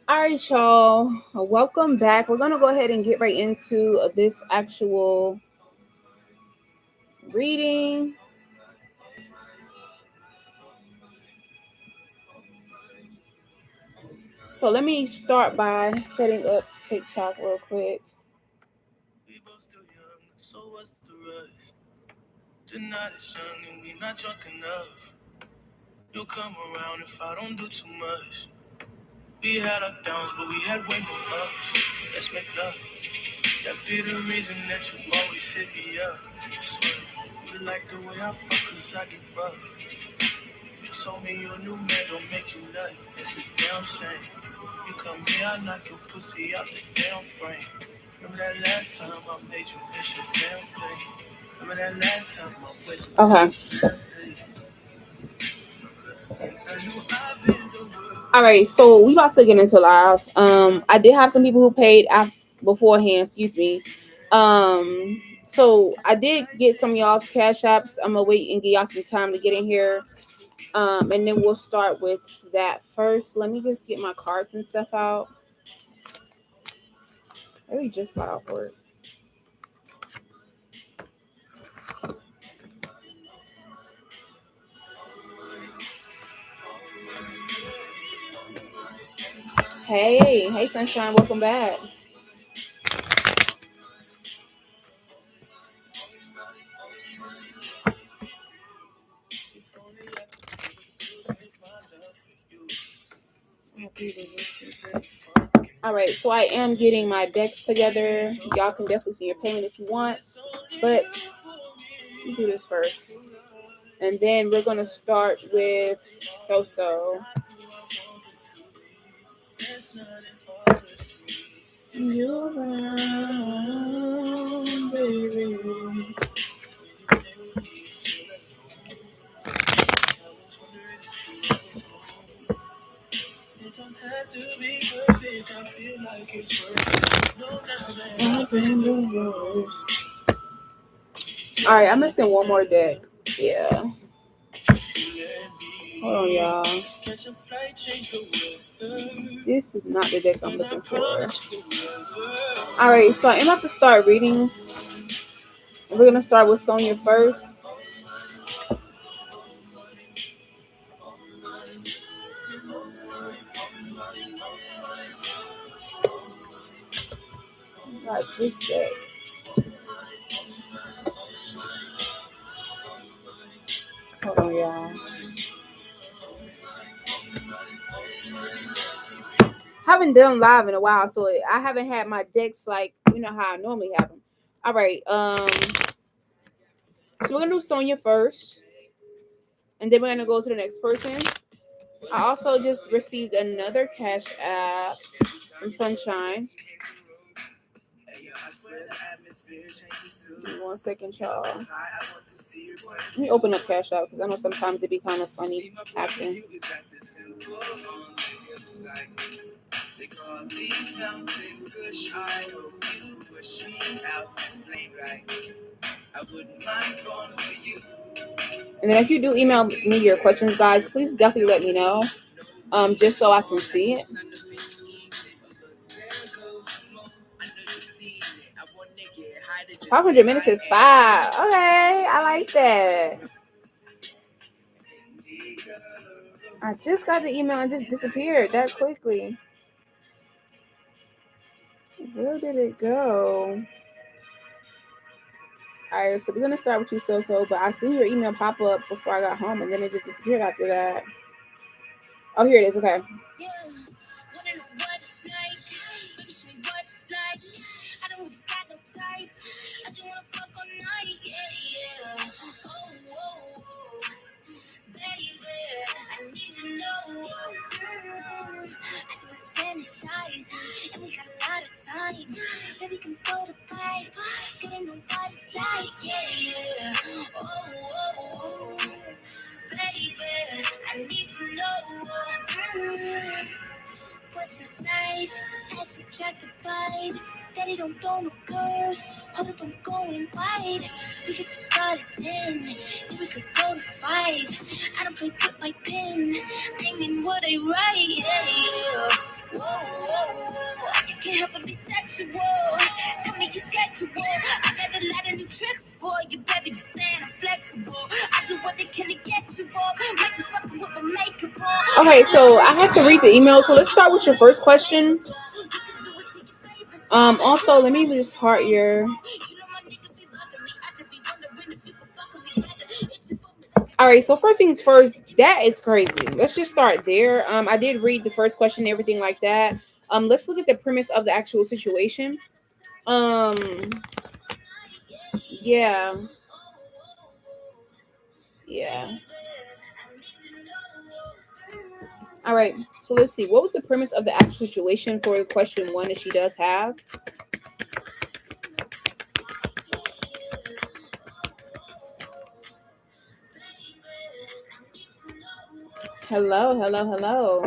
All right, y'all. Welcome back. We're gonna go ahead and get right into this actual reading. So let me start by setting up TikTok real quick. We both still young, so what's the rush? Tonight is young and we not drunk enough. You'll come around if I don't do too much. We had our downs, but we had way more ups. Let's make love. That be the reason that you always hit me up. Swear, you like the way I fuck cause I get rough. You told me your new man don't make you nut. It's a damn shame. You come here, I knock your pussy out the damn frame. Remember that last time I made you miss your damn play. Remember that last time I wasted. Okay. All right, so we about to get into live. I did have some people who paid beforehand. Excuse me. So I did get some of y'all's cash apps. I'm gonna wait and give y'all some time to get in here. And then we'll start with that first. Let me just get my cards and stuff out. I really just got off work. Hey, Sunshine, welcome back. All right, so I am getting my decks together. Y'all can definitely see your payment if you want, but let's do this first. And then we're going to start with So-So. You're around, baby. It don't have to be perfect. I feel like it's perfect. No, I've been the worst. All right, I'm missing one more deck. Yeah. Hold on, y'all. This is not the deck I'm looking for. All right, so I'm about to start reading. We're gonna start with Sonia first. Like this deck. Hold on, y'all. Haven't done live in a while, so I haven't had my decks like how I normally have them. All right, so we're gonna do Sonia first, and then we're gonna go to the next person. I also just received another cash app from Sunshine. Give me 1 second, y'all. Let me open up Cash App because I know sometimes it be kind of funny acting. They call these mountains Kush. I hope you push me out this plane right. I wouldn't mind falling for you. And then if you do email me your questions, guys, please definitely let me know. Just so I can see it. 500 minutes is 5. Okay, I like that. I just got the email and just disappeared that quickly. Where did it go? Alright, so we're gonna start with you, So-So, but I seen your email pop up before I got home and then it just disappeared after that. Oh, here it is, okay. And we got a lot of time. Baby, can throw the pipe. Getting nobody's like, yeah. Oh, baby, I need to know what's your size. Add, subtract, divide. Daddy don't throw no curves. Hold up, I'm going wide. We could just start at 10. Then we could go to 5. I don't play with my pen. I mean what I write, yeah. You can't help but be sexual. Tell me you schedule. I got a lot of new tricks for you, baby. Just saying I'm flexible. I do what they can to get you off. Might just fuck with my makeup on. Okay, so I had to read the email. So let's start with your first question. Also, let me just heart your. All right, so first things first, that is crazy. Let's just start there. I did read the first question and everything like that. Let's look at the premise of the actual situation. Um, yeah, yeah. All right, so let's see. What was the premise of the actual situation for question one that she does have? Hello, hello, hello.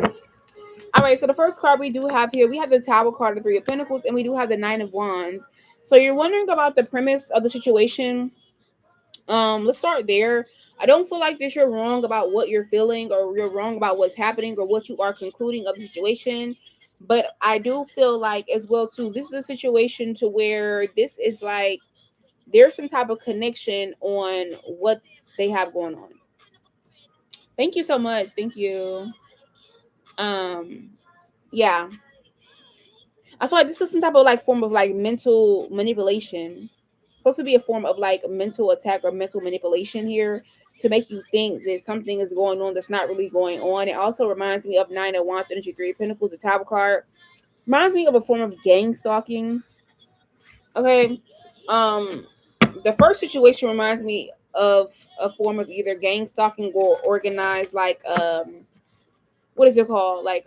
All right, so the first card we do have here, we have the Tower card, the Three of Pentacles, and we do have the Nine of Wands. So you're wondering about the premise of the situation. Let's start there. I don't feel like that you're wrong about what you're feeling, or you're wrong about what's happening, or what you are concluding of the situation. But I do feel like as well too, this is a situation to where this is like there's some type of connection on what they have going on. Thank you so much. Thank you. Um, yeah. I feel like this is some type of like form of like mental manipulation. Supposed to be a form of like mental attack or mental manipulation here to make you think that something is going on that's not really going on. It also reminds me of Nine of Wands, Energy, Three of Pentacles, the Tower card. Reminds me of a form of gang stalking. Okay. Um, the first situation reminds me of a form of either gang stalking or organized like what is it called? Like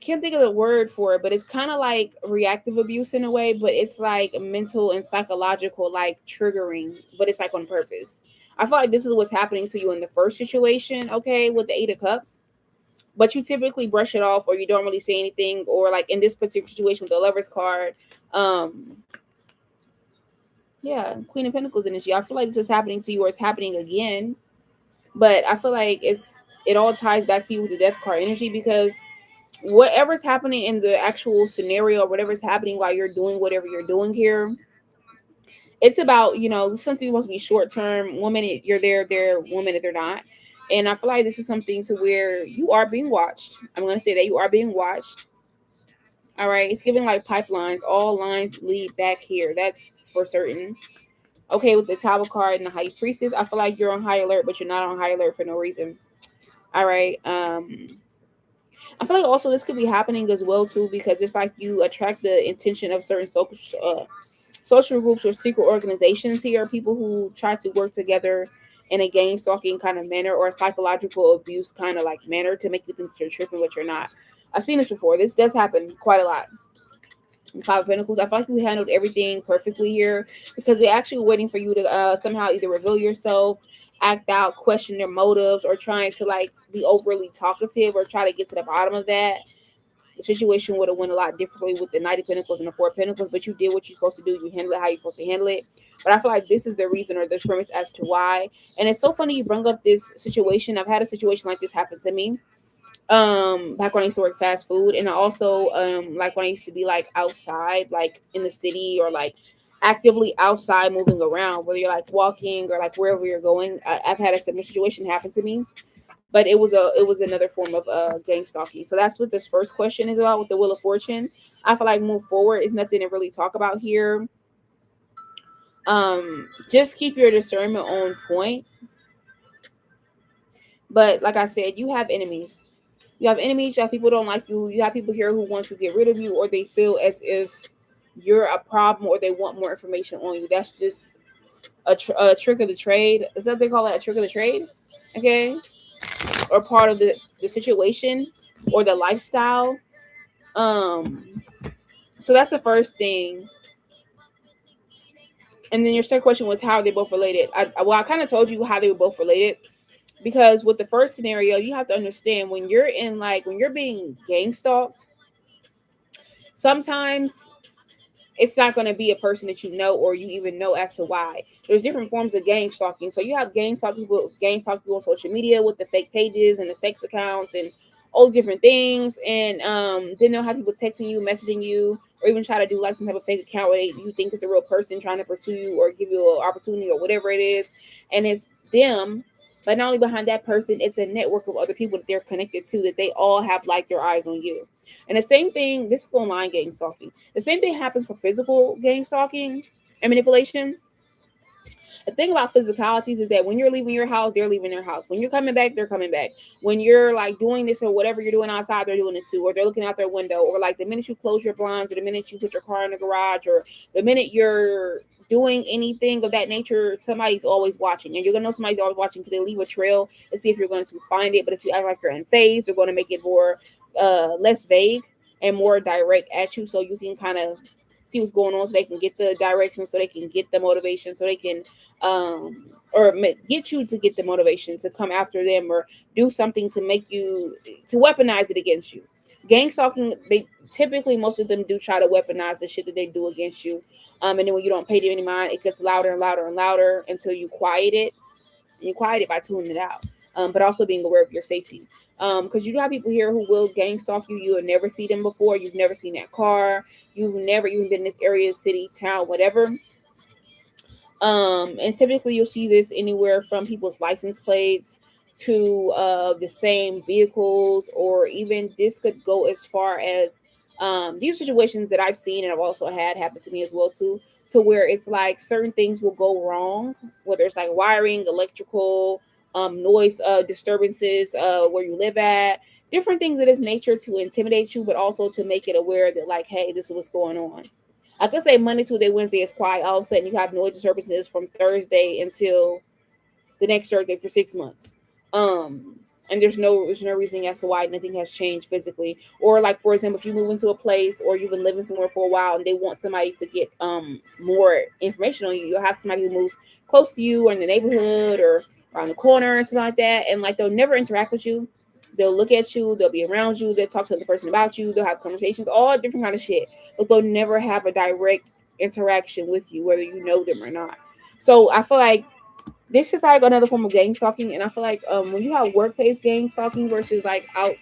can't think of the word for it, but it's kind of like reactive abuse in a way, but it's like mental and psychological like triggering, but it's like on purpose. I feel like this is what's happening to you in the first situation, okay, with the Eight of Cups. But you typically brush it off or you don't really say anything, or like in this particular situation with the Lover's card, um, yeah, Queen of Pentacles energy. I feel like this is happening to you or it's happening again. But I feel like it all ties back to you with the Death card energy, because whatever's happening in the actual scenario, or whatever's happening while you're doing whatever you're doing here, it's about, something supposed to be short term. 1 minute you're there 1 minute they're not. And I feel like this is something to where you are being watched. I'm going to say that you are being watched. All right. It's giving like pipelines. All lines lead back here. That's for certain. Okay. With the Tower card and the High Priestess, I feel like you're on high alert, but you're not on high alert for no reason. All right. I feel like also this could be happening as well too, because it's like you attract the intention of certain social groups or secret organizations here, people who try to work together in a gang stalking kind of manner or a psychological abuse kind of like manner to make you think you're tripping, but you're not. I've seen this before. This does happen quite a lot. Five of Pentacles. I feel like you handled everything perfectly here, because they're actually waiting for you to somehow either reveal yourself, act out, question their motives, or trying to like be overly talkative or try to get to the bottom of that. The situation would have went a lot differently with the Knight of Pentacles and the Four of Pentacles, but you did what you're supposed to do. You handled it how you're supposed to handle it. But I feel like this is the reason or the premise as to why. And it's so funny you bring up this situation. I've had a situation like this happen to me. Back when I used to work fast food, and I also like when I used to be like outside, like in the city, or like actively outside moving around, whether you're like walking or like wherever you're going. I've had a similar situation happen to me, but it was another form of gang stalking. So that's what this first question is about with the Wheel of Fortune. I feel like move forward is nothing to really talk about here. Just keep your discernment on point. But like I said, you have enemies. You have enemies. You have people who don't like you. You have people here who want to get rid of you, or they feel as if you're a problem, or they want more information on you. That's just a trick of the trade. Is that what they call it? A trick of the trade? Okay. Or part of the situation or the lifestyle. Um, so that's the first thing. And then your second question was how are they both related? I kind of told you how they were both related, because with the first scenario, you have to understand when you're being gang stalked, sometimes it's not going to be a person that you know or you even know as to why. There's different forms of gang stalking. So you have gang stalking people on social media with the fake pages and the sex accounts and all different things. And then they'll have people texting you, messaging you, or even try to do like some type of fake account where you think it's a real person trying to pursue you or give you an opportunity or whatever it is, and it's them. But not only behind that person, it's a network of other people that they're connected to, that they all have like their eyes on you. And the same thing, this is online gang stalking. The same thing happens for physical gang stalking and manipulation. The thing about physicalities is that when you're leaving your house, they're leaving their house. When you're coming back, they're coming back. When you're like doing this or whatever you're doing outside, they're doing this too. Or they're looking out their window. Or like the minute you close your blinds, or the minute you put your car in the garage, or the minute you're doing anything of that nature, somebody's always watching. And you're gonna know somebody's always watching because they leave a trail to see if you're going to find it. But if you act like you're in phase, they're going to make it more less vague and more direct at you, so you can kind of see what's going on, so they can get the direction, so they can get the motivation, so they can or get you to get the motivation to come after them, or do something to make you to weaponize it against you. Gang stalking, they typically, most of them do try to weaponize the shit that they do against you. And then when you don't pay them any mind, it gets louder and louder and louder until you quiet it. And you quiet it by tuning it out, but also being aware of your safety. Because you got people here who will gang stalk you. You will never see them before. You've never seen that car. You've never even been in this area, city, town, whatever. And typically you'll see this anywhere from people's license plates to the same vehicles, or even this could go as far as these situations that I've seen and I've also had happen to me as well too, to where it's like certain things will go wrong, whether it's like wiring, electrical, noise disturbances where you live at, different things of this nature to intimidate you, but also to make it aware that like, hey, this is what's going on. I could say Monday, Tuesday, Wednesday is quiet. All of a sudden, you have noise disturbances from Thursday until the next Thursday for 6 months. And there's no reason as to why nothing has changed physically. Or like, for example, if you move into a place or you've been living somewhere for a while and they want somebody to get more information on you, you'll have somebody who moves close to you or in the neighborhood or around the corner and something like that. And like, they'll never interact with you. They'll look at you, they'll be around you, they'll talk to the person about you, they'll have conversations, all different kind of shit. But they'll never have a direct interaction with you, whether you know them or not. So I feel like this is like another form of gang stalking, and I feel like when you have workplace gang stalking versus like out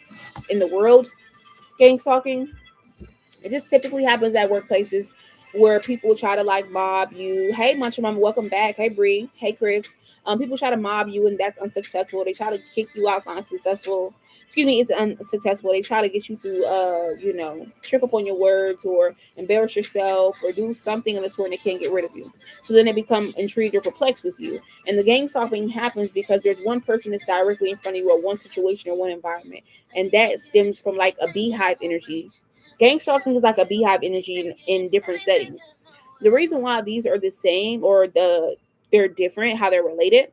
in the world gang stalking, it just typically happens at workplaces where people try to like mob you. Hey, Munch Mama, welcome back. Hey, Bree. Hey, Chris. People try to mob you, and that's unsuccessful. They try to kick you out for unsuccessful. Excuse me, it's unsuccessful. They try to get you to, trick up on your words or embarrass yourself or do something of the sort, and they can't get rid of you. So then they become intrigued or perplexed with you. And the gang stalking happens because there's one person that's directly in front of you, or one situation or one environment, and that stems from like a beehive energy. Gang stalking is like a beehive energy in different settings. The reason why these are the same, or they're different, how they're related.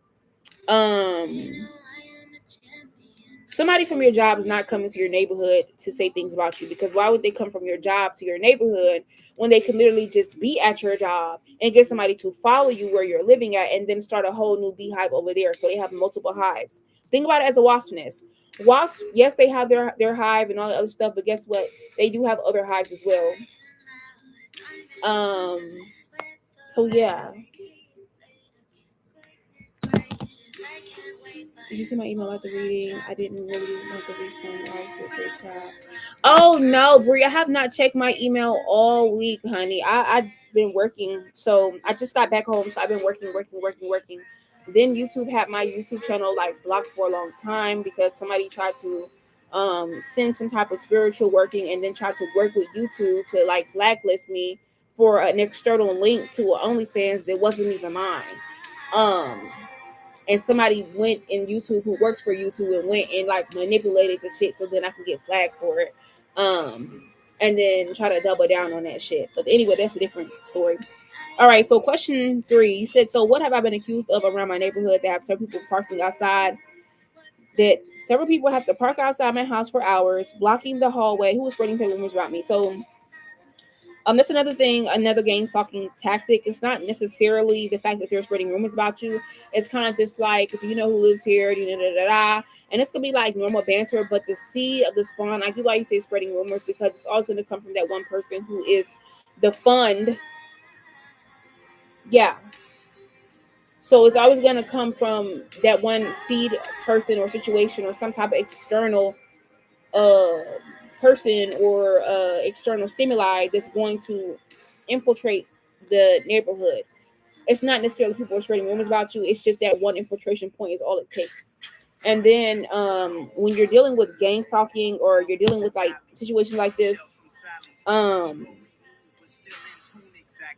Um, Somebody from your job is not coming to your neighborhood to say things about you, because why would they come from your job to your neighborhood when they can literally just be at your job and get somebody to follow you where you're living at, and then start a whole new beehive over there, so they have multiple hives. Think about it as a wasp nest. Wasps, yes, they have their hive and all the other stuff, but guess what? They do have other hives as well. Um, so yeah. Did you see my email about the reading? I didn't really want to read from. I was doing a great job. Oh no, Brie, I have not checked my email all week, honey. I've been working, so I just got back home, so I've been working. Then YouTube had my YouTube channel like blocked for a long time because somebody tried to send some type of spiritual working, and then tried to work with YouTube to like blacklist me for an external link to an OnlyFans that wasn't even mine. Um, and somebody went in YouTube who works for YouTube and went and like manipulated the shit so then I can get flagged for it. And then try to double down on that shit. But anyway, that's a different story. All right, so question 3. You said, so what have I been accused of around my neighborhood that have several people parking outside? That several people have to park outside my house for hours, blocking the hallway. Who was spreading fake rumors about me? So that's another thing, another gang stalking tactic. It's not necessarily the fact that they're spreading rumors about you. It's kind of just like, do you know who lives here? And it's gonna be like normal banter, but the seed of the spawn, I get why you say spreading rumors, because it's also gonna come from that one person who is the fund. Yeah. So it's always gonna come from that one seed person or situation or some type of external person or external stimuli that's going to infiltrate the neighborhood. It's not necessarily people spreading rumors about you. It's just that one infiltration point is all it takes. And then when you're dealing with gang stalking or you're dealing with like situations like this, not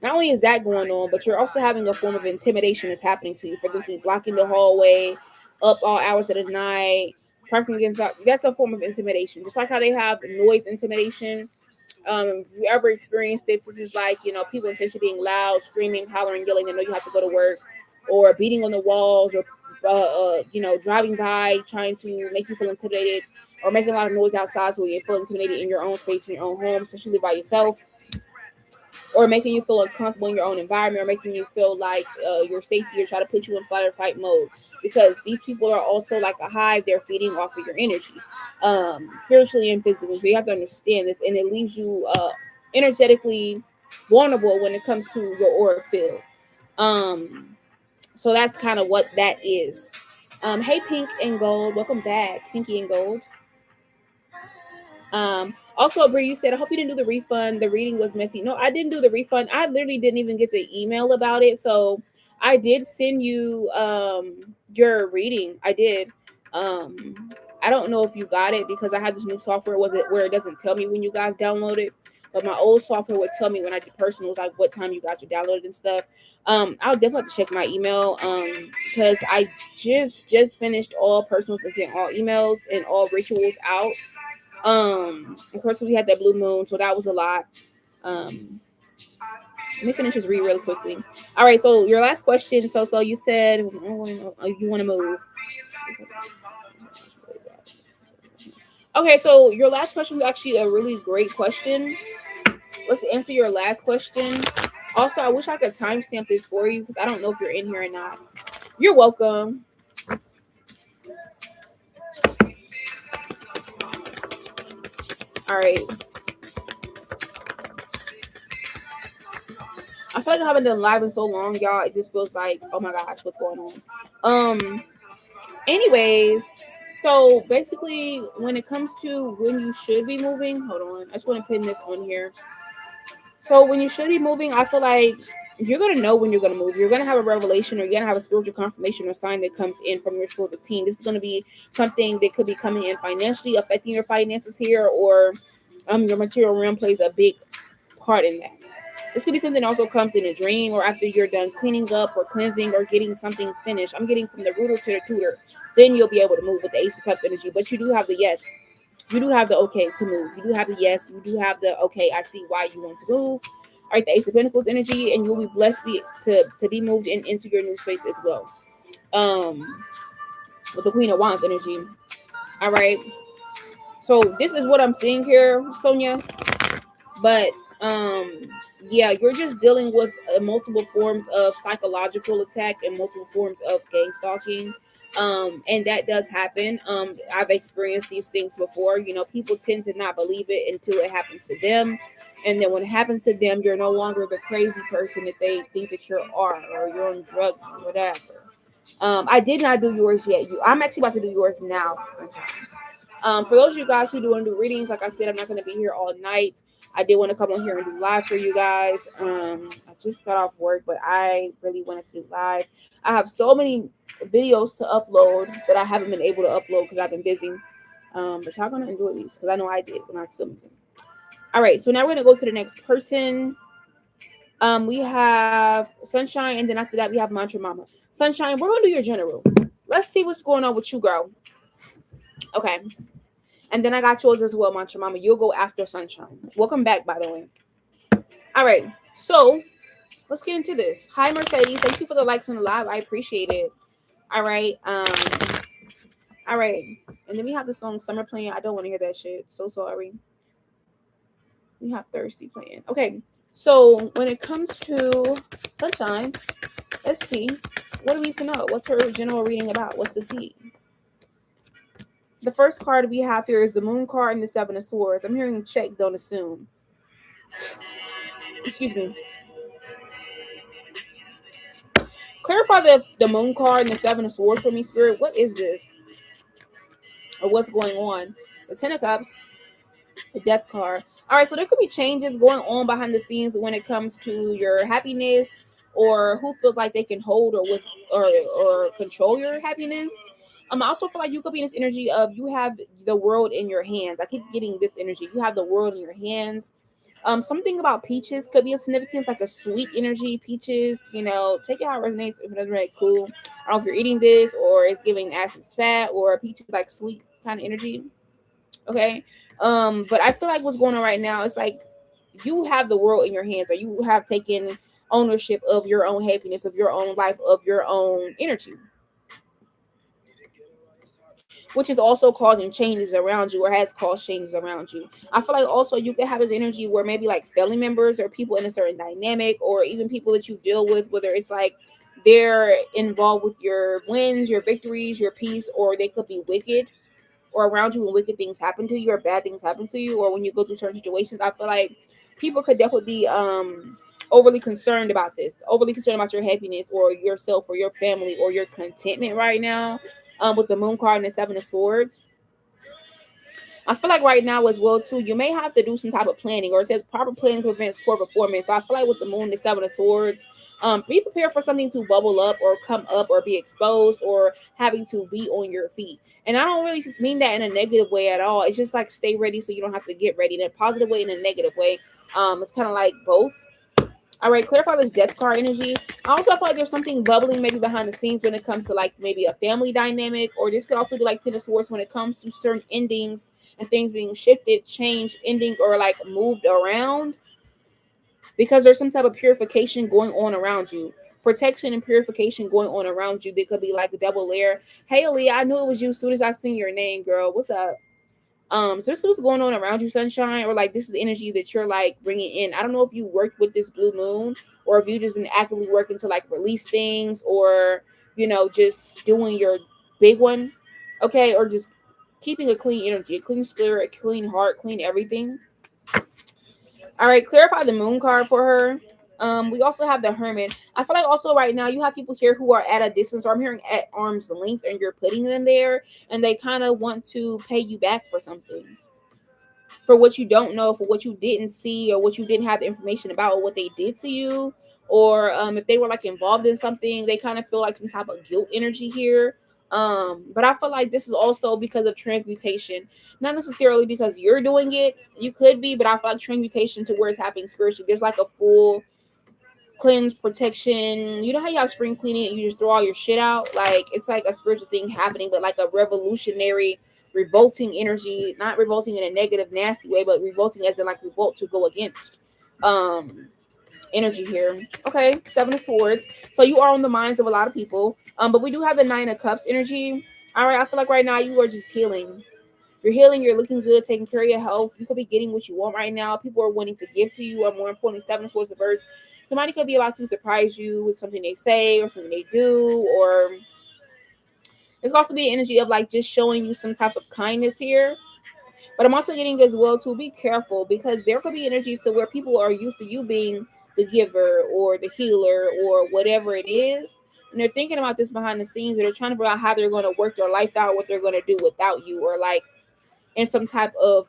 only is that going on, but you're also having a form of intimidation that's happening to you. For them to be blocking the hallway, up all hours of the night, parking against that's a form of intimidation. Just like how they have noise intimidation. If you ever experienced this is like, people intentionally being loud, screaming, hollering, yelling, they know you have to go to work, or beating on the walls, or driving by trying to make you feel intimidated, or making a lot of noise outside so you feel intimidated in your own space, in your own home, especially by yourself, or making you feel uncomfortable in your own environment, or making you feel like your safety, or try to put you in fight or fight mode. Because these people are also like a hive; they're feeding off of your energy, spiritually and physically. So you have to understand this, and it leaves you energetically vulnerable when it comes to your auric field. So that's kind of what that is. Hey, Pink and Gold, welcome back, Pinky and Gold. Also, Brie, you said, I hope you didn't do the refund. The reading was messy. No, I didn't do the refund. I literally didn't even get the email about it. So I did send you your reading. I did. I don't know if you got it because I had this new software. Was it where it doesn't tell me when you guys download it? But my old software would tell me when I did personals, like what time you guys were downloaded and stuff. I'll definitely have to check my email because I just finished all personals and sent all emails and all rituals out. Of course, we had that blue moon, so that was a lot. Let me finish this read really quickly. All right, so your last question. So you said you want to move. Okay, so your last question was actually a really great question. Let's answer your last question. Also, I wish I could timestamp this for you because I don't know if you're in here or not. You're welcome. All right. I feel like I haven't done live in so long, y'all. It just feels like, oh my gosh, what's going on? Anyways, so basically, when it comes to when you should be moving, hold on. I just want to pin this on here. So when you should be moving, I feel like you're going to know when you're going to move. You're going to have a revelation, or you're going to have a spiritual confirmation or sign that comes in from your spiritual team. This is going to be something that could be coming in financially, affecting your finances here, or your material realm plays a big part in that. This could be something that also comes in a dream, or after you're done cleaning up or cleansing or getting something finished. I'm getting from the rooter to the tutor. Then you'll be able to move with the Ace of Cups energy. But you do have the yes. You do have the okay to move. You do have the yes. You do have the okay, I see why you want to move. All right, the Ace of Pentacles energy, and you'll be blessed to be moved into your new space as well. With the Queen of Wands energy. All right. So this is what I'm seeing here, Sonia. But yeah, you're just dealing with multiple forms of psychological attack and multiple forms of gang stalking. And that does happen. I've experienced these things before. People tend to not believe it until it happens to them. And then when it happens to them, you're no longer the crazy person that they think that you are, or you're on drugs or whatever. I did not do yours yet. I'm actually about to do yours now. For those of you guys who do want to do readings, like I said, I'm not going to be here all night. I did want to come on here and do live for you guys. I just got off work, but I really wanted to do live. I have so many videos to upload that I haven't been able to upload because I've been busy. But y'all going to enjoy these because I know I did when I was filming them. All right, so now we're going to go to the next person. We have Sunshine, and then after that, we have Mantra Mama. Sunshine, we're going to do your general. Let's see what's going on with you, girl. Okay. And then I got yours as well, Mantra Mama. You'll go after Sunshine. Welcome back, by the way. All right. So let's get into this. Hi, Mercedes. Thank you for the likes on the live. I appreciate it. All right. All right. And then we have the song Summer playing. I don't want to hear that shit. So sorry. We have Thirsty playing. Okay. So when it comes to Sunshine, let's see. What do we need to know? What's her general reading about? What's the seed? The first card we have here is the Moon card and the Seven of Swords. I'm hearing check, don't assume. Excuse me. Clarify the Moon card and the Seven of Swords for me, Spirit. What is this? Or what's going on? the Ten of Cups, the Death card. All right, so there could be changes going on behind the scenes when it comes to your happiness, or who feels like they can hold or control your happiness. I also feel like you could be in this energy of you have the world in your hands. I keep getting this energy. You have the world in your hands. Something about peaches could be a significance, like a sweet energy. Peaches, take it how it resonates. If it doesn't really cool, I don't know if you're eating this or it's giving ashes fat, or peaches like sweet kind of energy. Okay. But I feel like what's going on right now is like you have the world in your hands, or you have taken ownership of your own happiness, of your own life, of your own energy, which is also causing changes around you, or has caused changes around you. I feel like also you could have this energy where maybe like family members or people in a certain dynamic, or even people that you deal with, whether it's like they're involved with your wins, your victories, your peace, or they could be wicked or around you when wicked things happen to you or bad things happen to you, or when you go through certain situations. I feel like people could definitely be overly concerned about this, overly concerned about your happiness or yourself or your family or your contentment right now. With the moon card and the seven of swords, I feel like right now as well too, you may have to do some type of planning, or it says proper planning prevents poor performance. So I feel like with the moon, the seven of swords, be prepared for something to bubble up or come up or be exposed or having to be on your feet. And I don't really mean that in a negative way at all. It's just like stay ready so you don't have to get ready in a positive way and a negative way. It's kind of like both. All right, clarify this death card energy. I also feel like there's something bubbling maybe behind the scenes when it comes to like maybe a family dynamic, or this could also be like Ten of Swords when it comes to certain endings and things being shifted, changed, ending, or like moved around, because there's some type of purification going on around you. Protection and purification going on around you. They could be like a double layer. Hey, Aaliyah, I knew it was you as soon as I seen your name, girl. What's up? So this is what's going on around you, sunshine, or like this is the energy that you're like bringing in. I don't know if you worked with this blue moon, or if you just been actively working to like release things, or just doing your big one, okay, or just keeping a clean energy, a clean spirit, a clean heart, clean everything. All right, clarify the moon card for her. We also have the hermit. I feel like also right now you have people here who are at a distance, or I'm hearing at arm's length, and you're putting them there, and they kind of want to pay you back for something, for what you don't know, for what you didn't see, or what you didn't have the information about, or what they did to you, or if they were like involved in something, they kind of feel like some type of guilt energy here. But I feel like this is also because of transmutation, not necessarily because you're doing it. You could be, but I feel like transmutation to where it's happening spiritually. There's like a full cleanse, protection. You know how you have spring cleaning and you just throw all your shit out? Like it's like a spiritual thing happening, but like a revolutionary, revolting energy, not revolting in a negative, nasty way, but revolting as in like revolt, to go against energy here. Okay, seven of swords. So you are on the minds of a lot of people. But we do have the nine of cups energy. All right, I feel like right now you are just healing. You're healing, you're looking good, taking care of your health. You could be getting what you want right now. People are wanting to give to you, or more importantly, seven of swords reverse. Somebody could be about to surprise you with something they say or something they do, or it's also be the energy of like just showing you some type of kindness here. But I'm also getting as well to be careful, because there could be energies to where people are used to you being the giver or the healer or whatever it is. And they're thinking about this behind the scenes, and they're trying to figure out how they're going to work their life out, what they're going to do without you, or like in some type of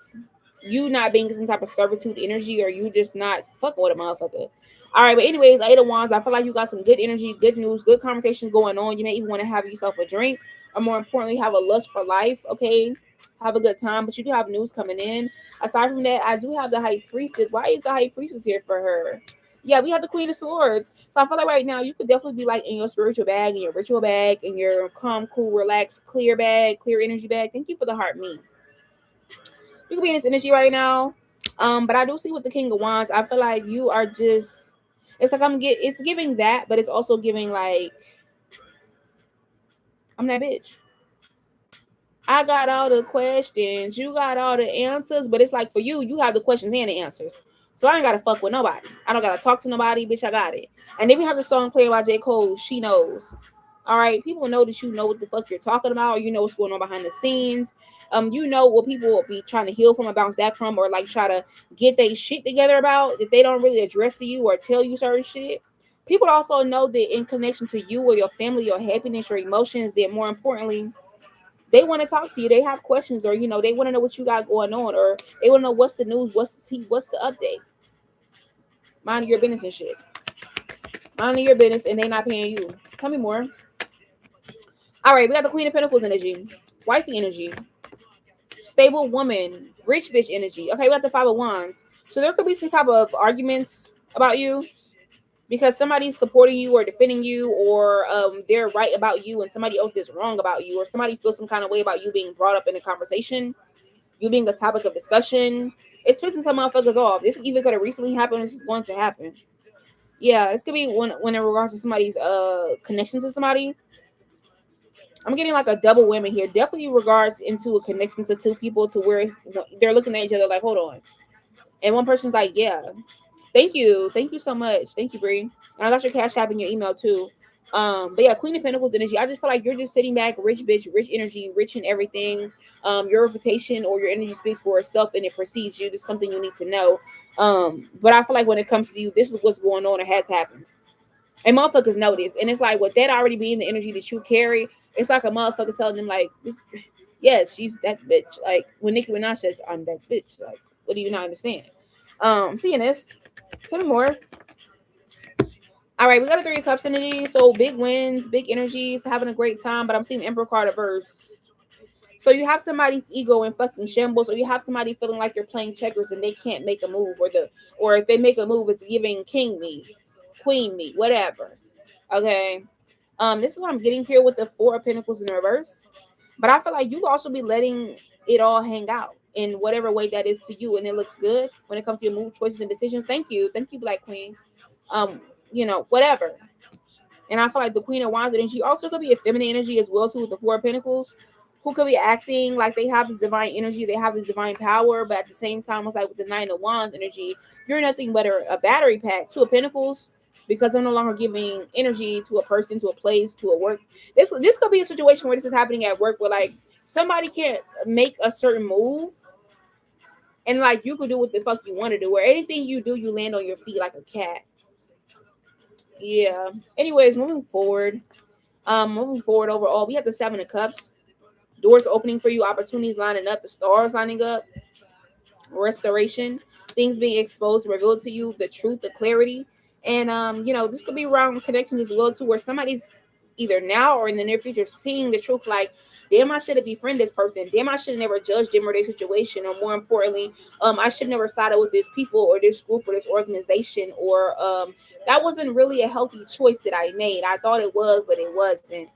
you not being some type of servitude energy, or you just not fucking with a motherfucker. All right, but anyways, Eight of Wands, I feel like you got some good energy, good news, good conversation going on. You may even want to have yourself a drink, or more importantly, have a lust for life, okay? Have a good time, but you do have news coming in. Aside from that, I do have the High Priestess. Why is the High Priestess here for her? Yeah, we have the Queen of Swords. So I feel like right now you could definitely be like in your spiritual bag, in your ritual bag, in your calm, cool, relaxed, clear bag, clear energy bag. Thank you for the heart, me. You could be in this energy right now. But I do see with the King of Wands, I feel like you are just, it's like it's giving that, but it's also giving like, I'm that bitch. I got all the questions, you got all the answers, but it's like for you, you have the questions and the answers. So I ain't gotta fuck with nobody. I don't gotta talk to nobody, bitch. I got it. And then we have the song played by J. Cole, She Knows. All right, people know that you know what the fuck you're talking about, or you know what's going on behind the scenes. You know what people will be trying to heal from or bounce back from, or like try to get their shit together about that they don't really address to you or tell you certain shit. People also know that in connection to you or your family, your happiness, your emotions, that more importantly, They want to talk to you. They have questions, or they want to know what you got going on, or they want to know what's the news, what's the tea, what's the update. Mind your business and shit. Mind your business, and they not paying you. Tell me more. All right, we got the Queen of Pentacles energy, wifey energy, stable woman, rich bitch energy. Okay, we got the Five of Wands. So there could be some type of arguments about you because somebody's supporting you or defending you, or they're right about you and somebody else is wrong about you, or somebody feels some kind of way about you being brought up in a conversation, you being a topic of discussion. It's pissing some motherfuckers off. This either could have recently happened or this is going to happen. Yeah, this could be when in regards to somebody's connection to somebody. I'm getting like a double whammy here. Definitely regards into a connection to two people to where they're looking at each other like, hold on. And one person's like, yeah, thank you. Thank you so much. Thank you, Bree. And I got your cash app and your email too. But yeah, Queen of Pentacles energy. I just feel like you're just sitting back, rich bitch, rich energy, rich in everything. Your reputation or your energy speaks for itself and it precedes you. This is something you need to know. But I feel like when it comes to you, this is what's going on or has happened. And motherfuckers know this. And it's like with that already being the energy that you carry, it's like a motherfucker telling them like, yes, she's that bitch. Like when Nicki Minaj says, I'm that bitch. Like, what do you not understand? Seeing this. Tell me more. All right, we got a Three of Cups energy. So big wins, big energies, having a great time. But I'm seeing the Emperor card reverse. So you have somebody's ego in fucking shambles, or you have somebody feeling like you're playing checkers and they can't make a move, or if they make a move, it's giving king me, queen me, whatever. Okay. This is what I'm getting here with the Four of Pentacles in the reverse. But I feel like you also be letting it all hang out in whatever way that is to you, and it looks good when it comes to your move, choices, and decisions. Thank you, Black Queen. Whatever. And I feel like the Queen of Wands energy also could be a feminine energy as well too, with the Four of Pentacles, who could be acting like they have this divine energy, they have this divine power, but at the same time, it's like with the Nine of Wands energy, you're nothing but a battery pack. Two of Pentacles, because I'm no longer giving energy to a person, to a place, to a work. This could be a situation where this is happening at work, where like somebody can't make a certain move, and like you could do what the fuck you want to do, or anything you do, you land on your feet like a cat. Yeah. Anyways, moving forward overall, we have the Seven of Cups. Doors opening for you, opportunities lining up, the stars lining up, restoration, things being exposed, revealed to you, the truth, the clarity. And this could be around connections as well too, where somebody's either now or in the near future seeing the truth, like, damn, I should have befriended this person, damn, I should have never judged them or their situation, or more importantly, I should never sided with this people or this group or this organization, or that wasn't really a healthy choice that I made. I thought it was, but it wasn't.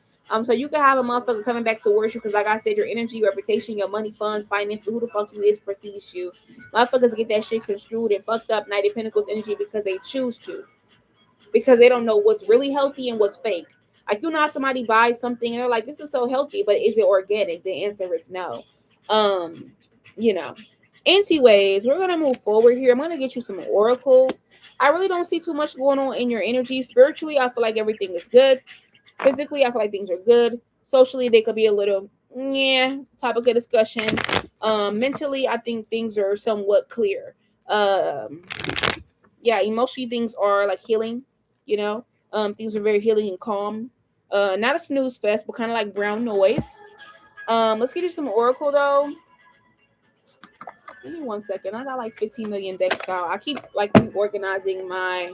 So you can have a motherfucker coming back to worship because, like I said, your energy, your reputation, your money, funds, finances, who the fuck you is, prestige you. Motherfuckers get that shit construed and fucked up Knight of Pentacles energy because they choose to. Because they don't know what's really healthy and what's fake. Like, somebody buys something and they're like, this is so healthy, but is it organic? The answer is no. Anyways, we're gonna move forward here. I'm gonna get you some oracle. I really don't see too much going on in your energy. Spiritually, I feel like everything is good. Physically, I feel like things are good. Socially, they could be a little topic of discussion. Mentally, I think things are somewhat clear. Emotionally, things are like healing. Things are very healing and calm. Not a snooze fest, but kind of like brown noise. Let's get you some oracle though. Give me 1 second. I got like 15 million decks out. I keep like reorganizing my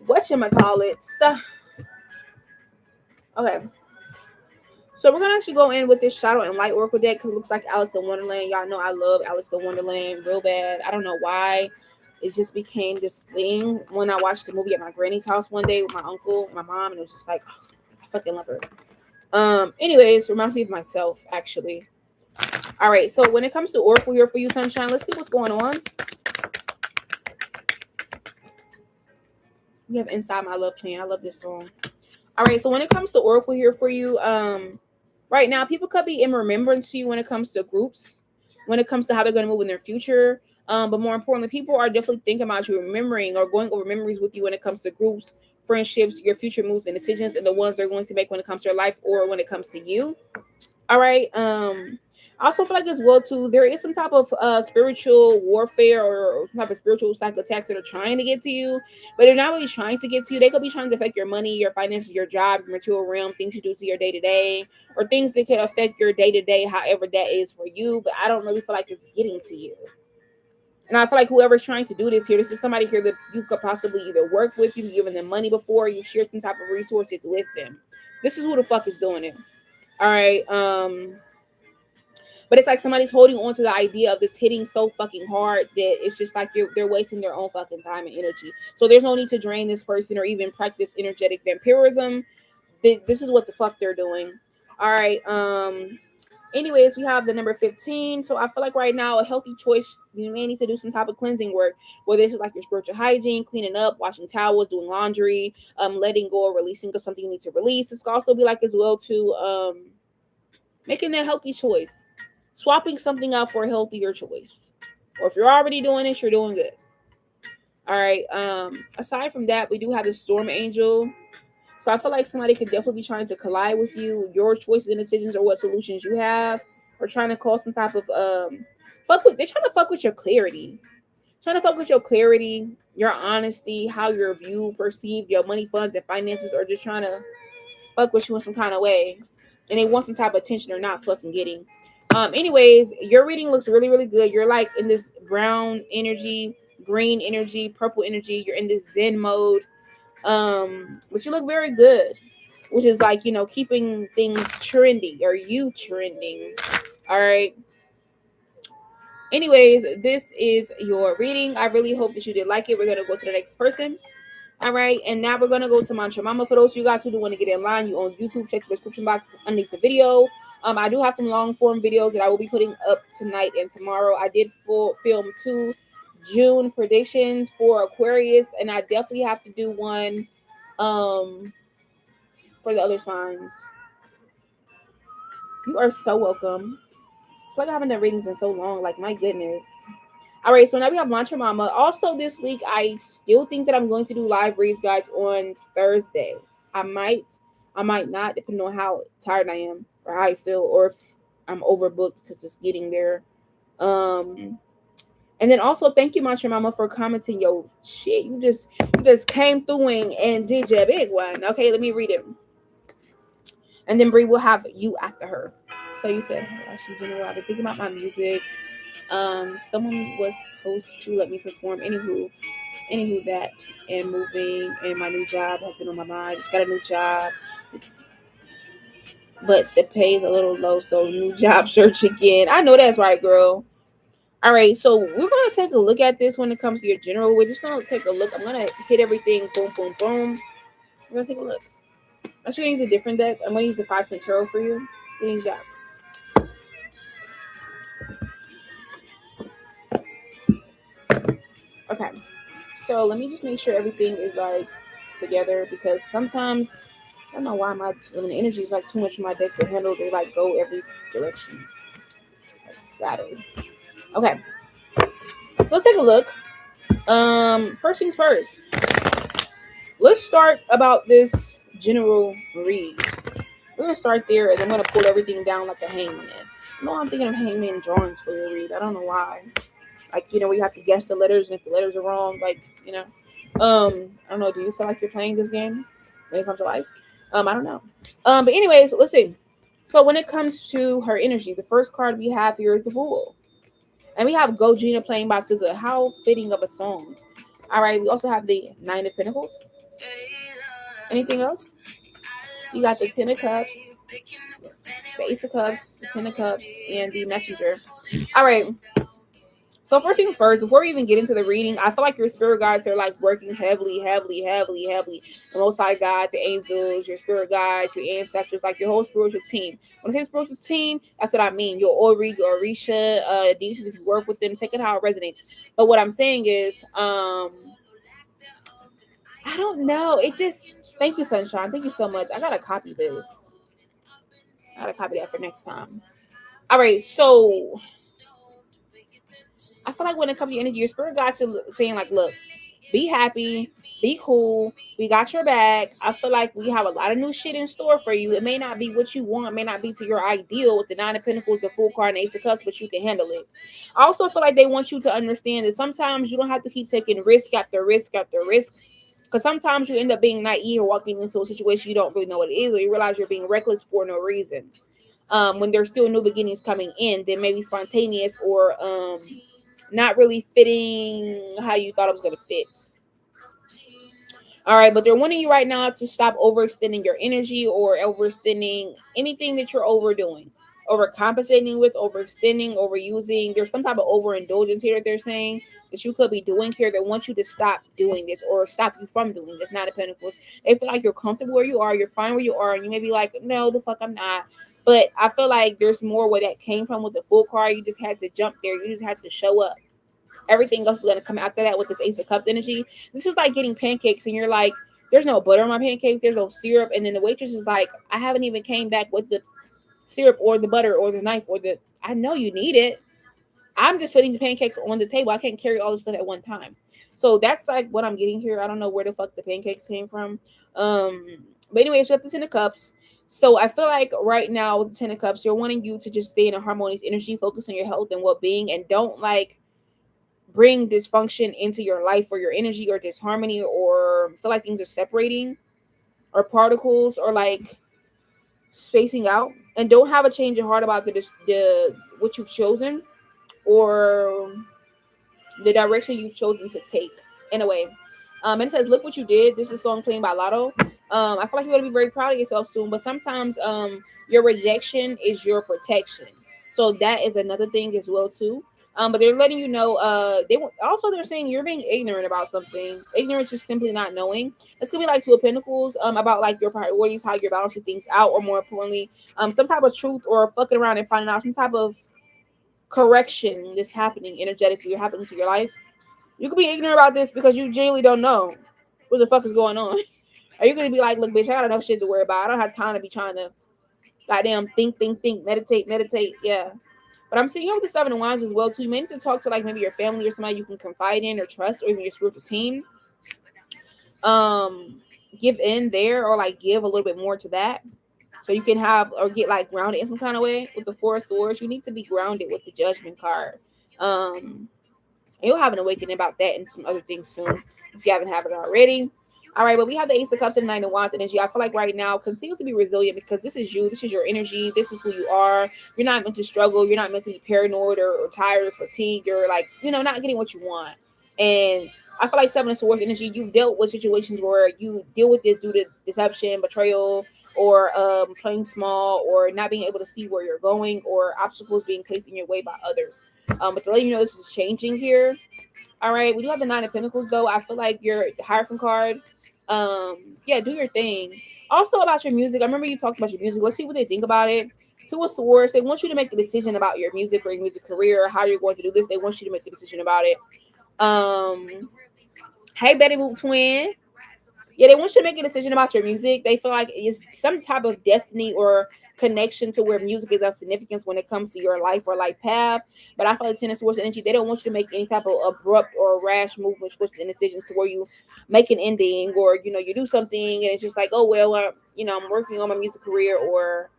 whatchamacallits. Okay. So we're gonna actually go in with this Shadow and Light Oracle deck because it looks like Alice in Wonderland. Y'all know I love Alice in Wonderland real bad. I don't know why. It just became this thing when I watched the movie at my granny's house one day with my uncle and my mom, and it was just like, oh, I fucking love her. Anyways, reminds me of myself, actually. All right, so when it comes to Oracle here for you, Sunshine, let's see what's going on. We have Inside My Love playing. I love this song. All right, so when it comes to Oracle here for you, right now, people could be in remembrance to you when it comes to groups, when it comes to how they're going to move in their future. But more importantly, people are definitely thinking about you, remembering or going over memories with you when it comes to groups, friendships, your future moves and decisions, and the ones they're going to make when it comes to your life or when it comes to you. All right. I I also feel like as well too, there is some type of spiritual warfare or some type of spiritual psych attacks that are trying to get to you, but they're not really trying to get to you. They could be trying to affect your money, your finances, your job, your material realm, things you do to your day to day, or things that could affect your day to day, however that is for you. But I don't really feel like it's getting to you. And I feel like whoever's trying to do this is somebody here that you could possibly either work with, you've given them money before, you've shared some type of resources with them. This is who the fuck is doing it. All right. But it's like somebody's holding on to the idea of this hitting so fucking hard that it's just like they're wasting their own fucking time and energy. So there's no need to drain this person or even practice energetic vampirism. This is what the fuck they're doing. All right. Anyways, we have the number 15. So I feel like right now a healthy choice, you may need to do some type of cleansing work, whether this is like your spiritual hygiene, cleaning up, washing towels, doing laundry, letting go or releasing of something you need to release. This could also be like as well to making a healthy choice, swapping something out for a healthier choice. Or if you're already doing this, you're doing good. All right. Aside from that, we do have the storm angel. So I feel like somebody could definitely be trying to collide with you, your choices and decisions, or what solutions you have, or trying to cause some type of they're trying to fuck with your clarity. Trying to fuck with your clarity, your honesty, how your view, perceived, your money, funds, and finances, or just trying to fuck with you in some kind of way. And they want some type of attention they're not fucking getting. Anyways, your reading looks really, really good. You're like in this brown energy, green energy, purple energy. You're in this Zen mode. But you look very good, which is like, keeping things trendy, or you trending. All right. Anyways, this is your reading. I really hope that you did like it. We're gonna go to the next person. All right, and now we're gonna go to Mantra Mama. For those of you guys who do want to get in line, you on YouTube, check the description box underneath the video. I do have some long form videos that I will be putting up tonight and tomorrow. I did film 2 June predictions for Aquarius, and I definitely have to do one for the other signs. You are so welcome. I feel like I haven't done readings in so long. Like, my goodness. All right, so now we have Mantra Mama. Also, this week, I still think that I'm going to do live reads, guys, on Thursday. I might not, depending on how tired I am or how I feel, or if I'm overbooked because it's getting there. And then also, thank you, Mantra Mama, for commenting your shit. You just came through and did your big one. Okay, let me read it. And then Bree will have you after her. So you said, Ashley General, I've been thinking about my music. Someone was supposed to let me perform. Anywho that, and moving, and my new job has been on my mind. Just got a new job, but the pay is a little low, so new job search again. I know that's right, girl. All right, so we're gonna take a look at this when it comes to your general. We're just gonna take a look. I'm gonna hit everything, boom, boom, boom. We're gonna take a look. I'm gonna use a different deck. I'm gonna use the 5 cent tarot for you. I'm gonna use that. Okay, so let me just make sure everything is like together, because sometimes I don't know why when the energy is like too much for my deck to handle. They like go every direction, like scattered. Okay, so let's take a look. First things first. Let's start about this general read. We're gonna start there, and I'm gonna pull everything down like a hangman. No, I'm thinking of hangman drawings for your read. I don't know why. Like, we have to guess the letters, and if the letters are wrong, like, I don't know. Do you feel like you're playing this game when it comes to life? I don't know. But anyways, let's see. So when it comes to her energy, the first card we have here is the Fool. And we have Gojina playing by SZA. How fitting of a song. All right, we also have the 9 of Pentacles. Anything else? You got the 10 of Cups, the Ace of Cups, the 10 of Cups, and the Messenger. All right. So first thing first, before we even get into the reading, I feel like your spirit guides are like working heavily. The Most High God, the angels, your spirit guides, your ancestors, like your whole spiritual team. When I say spiritual team, that's what I mean. Your Ori, your Orisha, these, if you work with them, take it how it resonates. But what I'm saying is, I don't know. It just, thank you, Sunshine. Thank you so much. I gotta copy this. I gotta copy that for next time. All right, so I feel like when it comes to your energy, your spirit guides are saying like, look, Be happy, be cool. We got your back. I feel like we have a lot of new shit in store for you. It may not be what you want, it may not be to your ideal with the Nine of Pentacles, the Fool card, and Ace of Cups, but you can handle it. I also feel like they want you to understand that sometimes you don't have to keep taking risk after risk after risk. Because sometimes you end up being naive or walking into a situation you don't really know what it is, or you realize you're being reckless for no reason. When there's still new beginnings coming in, then maybe spontaneous or not really fitting how you thought it was going to fit. All right, but they're wanting you right now to stop overextending your energy or overextending anything that you're overdoing, overcompensating with, overextending, overusing. There's some type of overindulgence here that they're saying that you could be doing here. They want you to stop doing this or stop you from doing this. Nine of Pentacles. They feel like you're comfortable where you are, you're fine where you are, and you may be like, no, the fuck I'm not. But I feel like there's more where that came from with the Fool card. You just had to jump there. You just had to show up. Everything else is going to come after that with this Ace of Cups energy. This is like getting pancakes and you're like, there's no butter on my pancake, there's no syrup, and then the waitress is like, I haven't even came back with the syrup or the butter or the knife or the, I know you need it. I'm just putting the pancakes on the table. I can't carry all this stuff at one time. So that's like what I'm getting here. I don't know where the fuck the pancakes came from. But anyways, we got the Ten of Cups. So I feel like right now with the Ten of Cups, you're wanting you to just stay in a harmonious energy, focus on your health and well-being, and don't like bring dysfunction into your life or your energy or disharmony or feel like things are separating or particles or like spacing out, and don't have a change of heart about the what you've chosen or the direction you've chosen to take in a way. And it says, look what you did. This is a song playing by Lotto. I feel like you're going to be very proud of yourself soon, but sometimes your rejection is your protection. So that is another thing as well too. But they're letting you know, they're saying you're being ignorant about something. Ignorance is simply not knowing. It's gonna be like Two of Pentacles, about like your priorities, how you're balancing things out, or more importantly, some type of truth or fucking around and finding out some type of correction that's happening energetically or happening to your life. You could be ignorant about this because you genuinely don't know what the fuck is going on. Are you gonna be like, look, bitch, I got enough shit to worry about. I don't have time to be trying to goddamn think, meditate. Yeah. But I'm seeing you with the Seven of Wands as well too. You may need to talk to like maybe your family or somebody you can confide in or trust, or even your spiritual team. Give in there or like give a little bit more to that. So you can have or get like grounded in some kind of way with the Four of Swords. You need to be grounded with the Judgment card. And you'll have an awakening about that and some other things soon if you haven't had it already. All right, but we have the Ace of Cups and Nine of Wands energy. I feel like right now, continue to be resilient because this is you. This is your energy. This is who you are. You're not meant to struggle. You're not meant to be paranoid or tired or fatigued or like, not getting what you want. And I feel like Seven of Swords energy, you've dealt with situations where you deal with this due to deception, betrayal, or playing small, or not being able to see where you're going, or obstacles being placed in your way by others. But to let you know, this is changing here. All right, we do have the Nine of Pentacles though. I feel like your Hierophant card. Yeah, do your thing. Also about your music, I remember you talked about your music. Let's see what they think about it. Two of Swords, they want you to make a decision about your music or your music career, or how you're going to do this. They want you to make a decision about it. Hey, Betty Boop twin. Yeah, they want you to make a decision about your music. They feel like it's some type of destiny or connection to where music is of significance when it comes to your life or life path. But I feel like Ten of Swords energy, they don't want you to make any type of abrupt or rash movement, switches, and decisions to where you make an ending, or you do something and it's just like, oh well, I'm working on my music career, or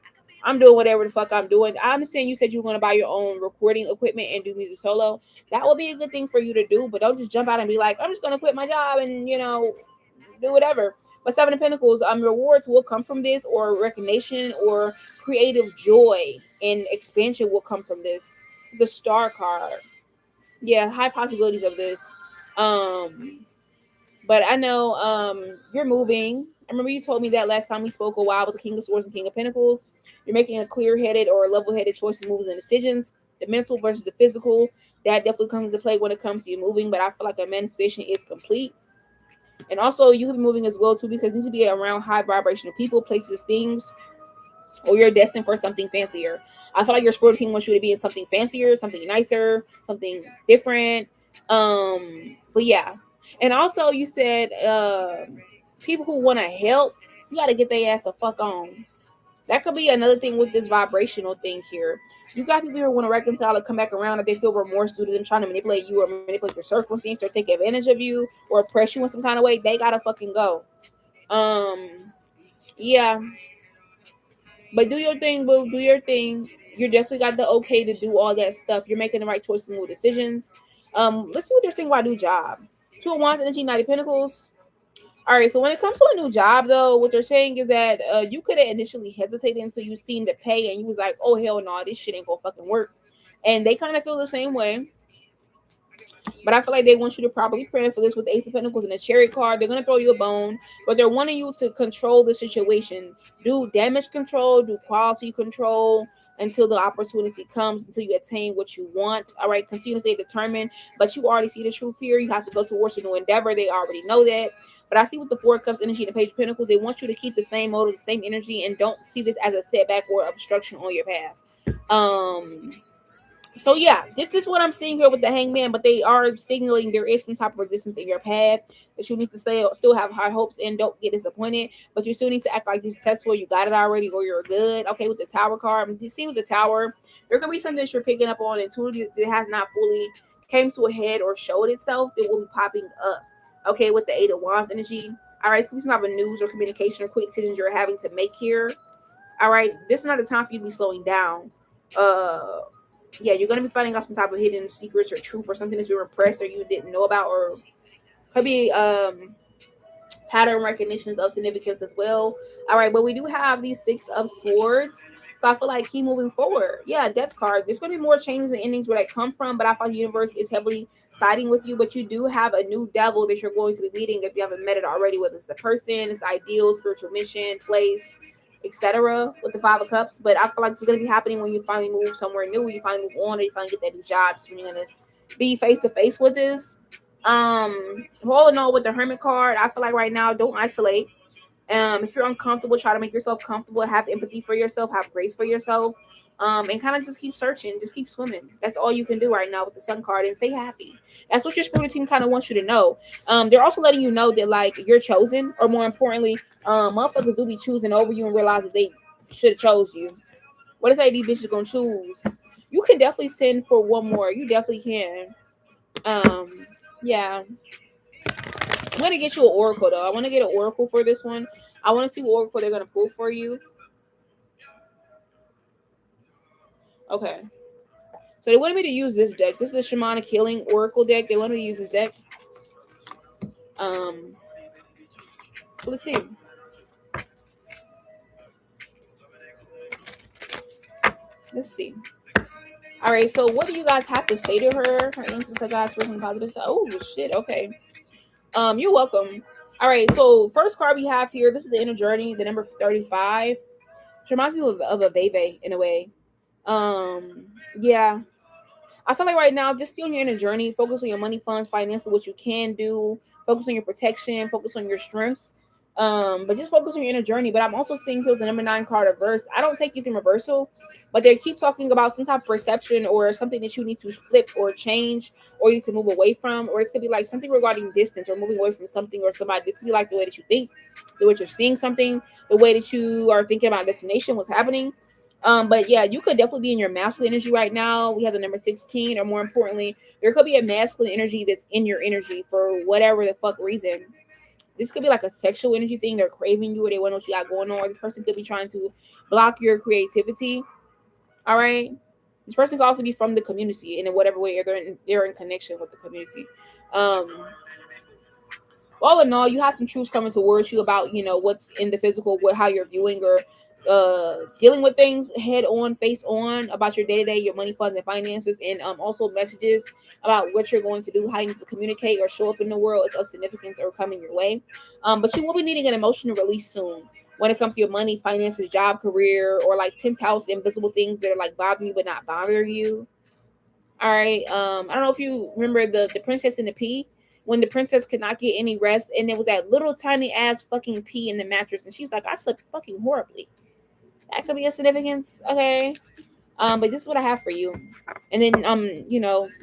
I'm doing whatever the fuck I'm doing. I understand you said you were going to buy your own recording equipment and do music solo. That would be a good thing for you to do, but don't just jump out and be like, I'm just going to quit my job and do whatever. But Seven of Pentacles, rewards will come from this, or recognition or creative joy and expansion will come from this. The Star card. Yeah, high possibilities of this. But I know you're moving. I remember you told me that last time we spoke a while with the King of Swords and King of Pentacles. You're making a clear-headed or level-headed choices, moves, and decisions. The mental versus the physical. That definitely comes into play when it comes to you moving. But I feel like a manifestation is complete. And also, you could be moving as well, too, because you need to be around high vibrational people, places, things, or you're destined for something fancier. I feel like your spiritual team wants you to be in something fancier, something nicer, something different. But yeah. And also, you said people who want to help, you got to get their ass the fuck on. That could be another thing with this vibrational thing here. You got people who want to reconcile and come back around if they feel remorse due to them trying to manipulate you or manipulate your circumstance or take advantage of you or oppress you in some kind of way. They gotta fucking go. Yeah. But do your thing, boo. Do your thing. You definitely got the okay to do all that stuff. You're making the right choices and decisions. Let's see what they're saying about a new job. Two of Wands, Energy, Knight of Pentacles. All right, so when it comes to a new job, though, what they're saying is that you could have initially hesitated until you seen the pay and you was like, oh, hell no, this shit ain't gonna fucking work. And they kind of feel the same way. But I feel like they want you to properly plan for this with the Ace of Pentacles and the Chariot card. They're going to throw you a bone, but they're wanting you to control the situation. Do damage control, do quality control until the opportunity comes, until you attain what you want. All right, continue to stay determined, but you already see the truth here. You have to go towards a new endeavor. They already know that. But I see with the Four of Cups energy and the Page of Pentacles, they want you to keep the same motive, the same energy, and don't see this as a setback or obstruction on your path. So yeah, this is what I'm seeing here with the Hangman, but they are signaling there is some type of resistance in your path that you need to still have high hopes and don't get disappointed, but you still need to act like you're successful, you got it already, or you're good. Okay, with the Tower card, you see with the Tower, there could be something that you're picking up on intuitively that has not fully came to a head or showed itself that will be popping up. Okay, with the Eight of Wands energy. All right, so some type of news or communication or quick decisions you're having to make here. All right, this is not the time for you to be slowing down. Yeah, you're gonna be finding out some type of hidden secrets or truth or something that's been repressed or you didn't know about, or could be pattern recognitions of significance as well. All right, but we do have these Six of Swords, so I feel like keep moving forward. Yeah, Death card. There's gonna be more changes and endings where they come from, but I thought the universe is heavily siding with you. But you do have a new devil that you're going to be meeting if you haven't met it already, whether it's the person, it's the ideal, spiritual mission, place, etc. with the Five of Cups. But I feel like it's going to be happening when you finally move somewhere new, you finally move on, or you finally get that new job. So you're going to be face to face with this. All in all, with the Hermit card, I feel like right now, don't isolate. If you're uncomfortable, try to make yourself comfortable, have empathy for yourself, have grace for yourself, and kind of just keep searching, just keep swimming. That's all you can do right now with the Sun card, and stay happy. That's what your spirit team kind of wants you to know. They're also letting you know that like you're chosen, or more importantly, motherfuckers do be choosing over you and realize that they should have chose you. What is that these bitches gonna choose? You can definitely send for one more. You definitely can. Yeah. I'm gonna get you an oracle though. I want to get an oracle for this one. I want to see what oracle they're gonna pull for you. Okay. So they wanted me to use this deck. This is the Shamanic Healing Oracle deck. They wanted me to use this deck. So let's see. Let's see. All right. So what do you guys have to say to her? Her answers are guys for some positive stuff. Oh shit. Okay. You're welcome. All right. So first card we have here. This is the Inner Journey. The number 35. It reminds me of a Veve in a way. Yeah. I feel like right now, just stay on your inner journey. Focus on your money, funds, finances, what you can do. Focus on your protection. Focus on your strengths. But just focus on your inner journey. But I'm also seeing here the number 9 card reverse. I don't take these in reversal, but they keep talking about some type of perception or something that you need to flip or change, or you need to move away from, or it's gonna be like something regarding distance or moving away from something or somebody. This could be like the way that you think, the way you're seeing something, the way that you are thinking about destination, what's happening. But yeah, you could definitely be in your masculine energy right now. We have the number 16, or more importantly, there could be a masculine energy that's in your energy for whatever the fuck reason. This could be like a sexual energy thing. They're craving you, or they want to know what you got going on. Or this person could be trying to block your creativity. All right. This person could also be from the community, and in whatever way they're in connection with the community. All in all, you have some truths coming towards you about what's in the physical, how you're viewing or dealing with things head on, face on, about your day-to-day, your money, funds, and finances, and also messages about what you're going to do, how you need to communicate or show up in the world is of significance or coming your way. But you will be needing an emotional release soon when it comes to your money, finances, job, career, or like 10th house invisible things that are like bothering you but not bothering you. All right. I don't know if you remember the Princess and the Pea, when the princess could not get any rest, and there was that little tiny ass fucking pea in the mattress, and she's like, I slept fucking horribly. That could be a significance, okay? But this is what I have for you. And then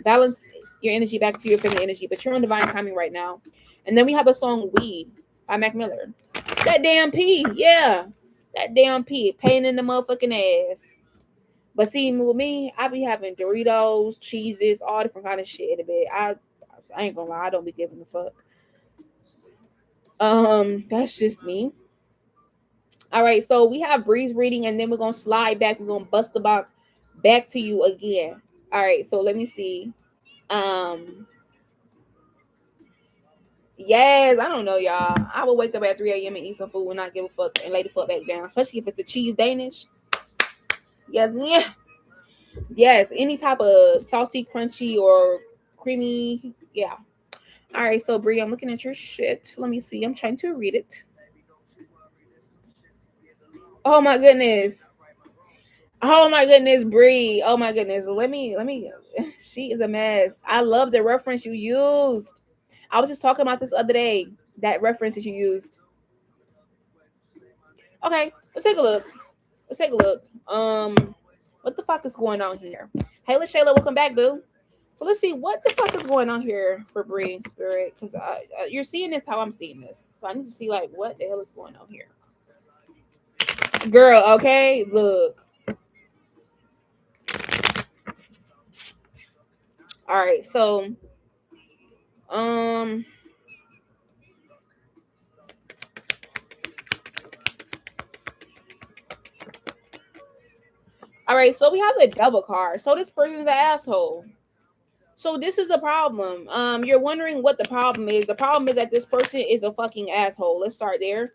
balance your energy back to your feminine energy, but you're on divine timing right now. And then we have the song Weed by Mac Miller. That damn pea, yeah. That damn pea, pain in the motherfucking ass. But see, with me, I be having Doritos, cheeses, all different kind of shit in the bed. I ain't gonna lie, I don't be giving a fuck. That's just me. All right, so we have Breeze reading, and then we're gonna slide back. We're gonna bust the box back to you again. All right, so let me see. Um, yes, I don't know, y'all. I will wake up at 3 a.m. and eat some food and not give a fuck and lay the fuck back down, especially if it's the cheese Danish. Yes, yeah. Yes, any type of salty, crunchy, or creamy. Yeah. All right, so Brie, I'm looking at your shit. Let me see. I'm trying to read it. Oh my goodness. Oh my goodness, Brie. Oh my goodness. Let me. She is a mess. I love the reference you used. I was just talking about this other day. That reference that you used. Okay, let's take a look. Let's take a look. What the fuck is going on here? Hey, Shayla, welcome back, boo. So let's see what the fuck is going on here for Bree Spirit, because you're seeing this how I'm seeing this. So I need to see like what the hell is going on here, girl. Okay, look. All right, so um, all right, so we have the double card. So this person's an asshole. So this is the problem. You're wondering what the problem is. The problem is that this person is a fucking asshole. Let's start there.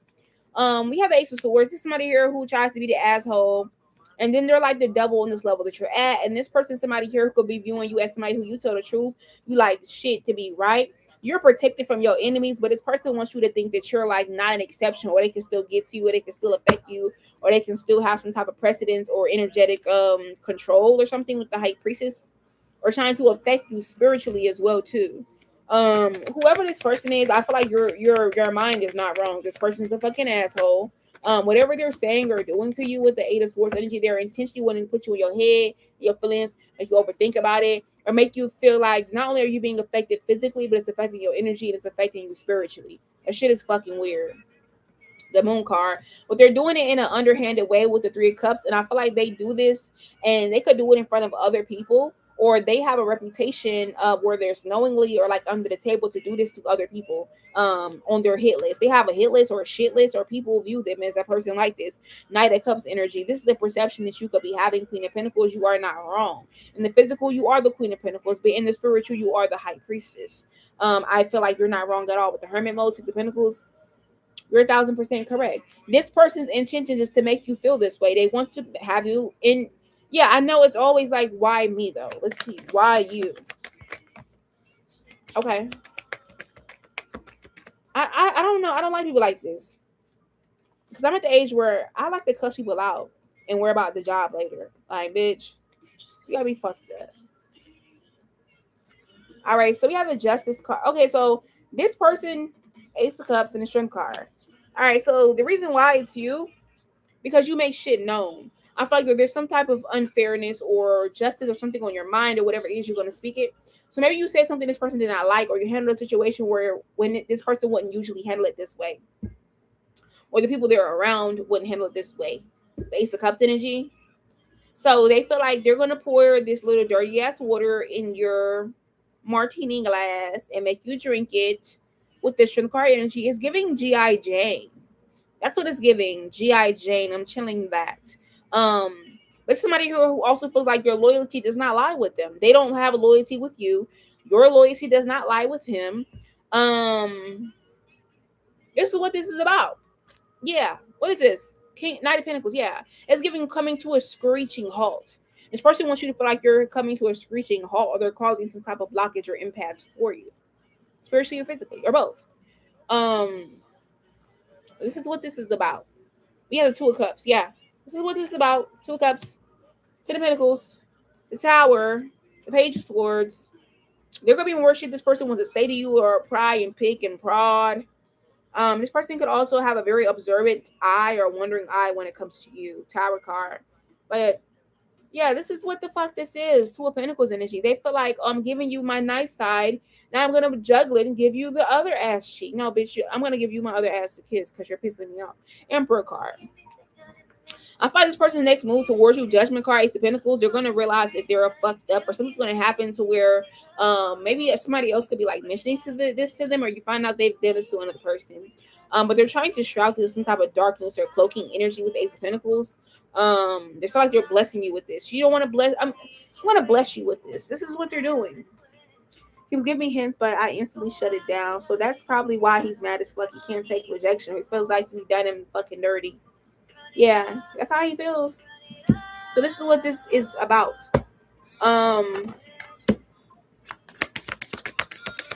We have the Ace of Swords. This is somebody here who tries to be the asshole, and then they're like the double on this level that you're at. And this person, somebody here who could be viewing you as somebody who you tell the truth. You like shit to be right. You're protected from your enemies, but this person wants you to think that you're like not an exception, or they can still get to you, or they can still affect you, or they can still have some type of precedence or energetic control or something with the High Priestess, or trying to affect you spiritually as well too. Whoever this person is, I feel like your mind is not wrong. This person's a fucking asshole. Whatever they're saying or doing to you with the Eight of Swords energy, they're intentionally wanting to put you in your head, your feelings, make you overthink about it, or make you feel like not only are you being affected physically, but it's affecting your energy and it's affecting you spiritually. That shit is fucking weird. The Moon card, but they're doing it in an underhanded way with the Three of Cups, and I feel like they do this, and they could do it in front of other people, or they have a reputation of where there's knowingly or like under the table to do this to other people. On their hit list, they have a hit list or a shit list, or people view them as a person like this. Knight of Cups energy. This is the perception that you could be having. Queen of Pentacles, you are not wrong. In the physical, you are the Queen of Pentacles, but in the spiritual, you are the High Priestess. I feel like you're not wrong at all with the Hermit mode to the Pentacles. You're 1,000% correct. This person's intention is to make you feel this way. They want to have you in. Yeah, I know it's always like, why me though? Let's see. Why you? Okay. I don't know. I don't like people like this. Because I'm at the age where I like to cuss people out and worry about the job later. Like, bitch, you gotta be fucked up. All right, so we have the Justice card. Okay, so this person, Ace of Cups and the Strength card. All right, so the reason why it's you, because you make shit known. I feel like there's some type of unfairness or justice or something on your mind or whatever it is you're going to speak it. So maybe you said something this person did not like, or you handled a situation where this person wouldn't usually handle it this way, or the people they're around wouldn't handle it this way. The Ace of Cups energy. So they feel like they're going to pour this little dirty ass water in your martini glass and make you drink it with the Strength card energy. It's giving G.I. Jane. That's what it's giving. G.I. Jane. I'm chilling that. Um, but somebody who also feels like your loyalty does not lie with them. They don't have a loyalty with you. Your loyalty does not lie with him. This is what this is about. Yeah. What is this? King Knight of Pentacles. Yeah. It's giving coming to a screeching halt. This person wants you to feel like you're coming to a screeching halt, or they're causing some type of blockage or impact for you, spiritually or physically, or both. This is what this is about. We have the Two of Cups. Yeah. This is what this is about. Two of Cups, Ten of Pentacles, the Tower, the Page of Swords. They're going to be more shit this person wants to say to you, or pry and pick and prod. This person could also have a very observant eye or wondering eye when it comes to you. Tower card. But yeah, this is what the fuck this is. Two of Pentacles energy. They feel like I'm giving you my nice side. Now I'm gonna juggle it and give you the other ass cheek. No, bitch, I'm gonna give you my other ass to kiss because you're pissing me off. Emperor card. I find this person's next move towards you, Judgment card, Ace of Pentacles, they're gonna realize that they're fucked up, or something's gonna happen to where maybe somebody else could be like mentioning this to them, or you find out they've did this to another person. But they're trying to shroud this some type of darkness or cloaking energy with Ace of Pentacles. They feel like they're blessing you with this. You don't want to bless. I want to bless you with this. This is what they're doing. He was giving me hints, but I instantly shut it down. So that's probably why he's mad as fuck. He can't take rejection. He feels like you done him fucking dirty. Yeah, that's how he feels. So this is what this is about. I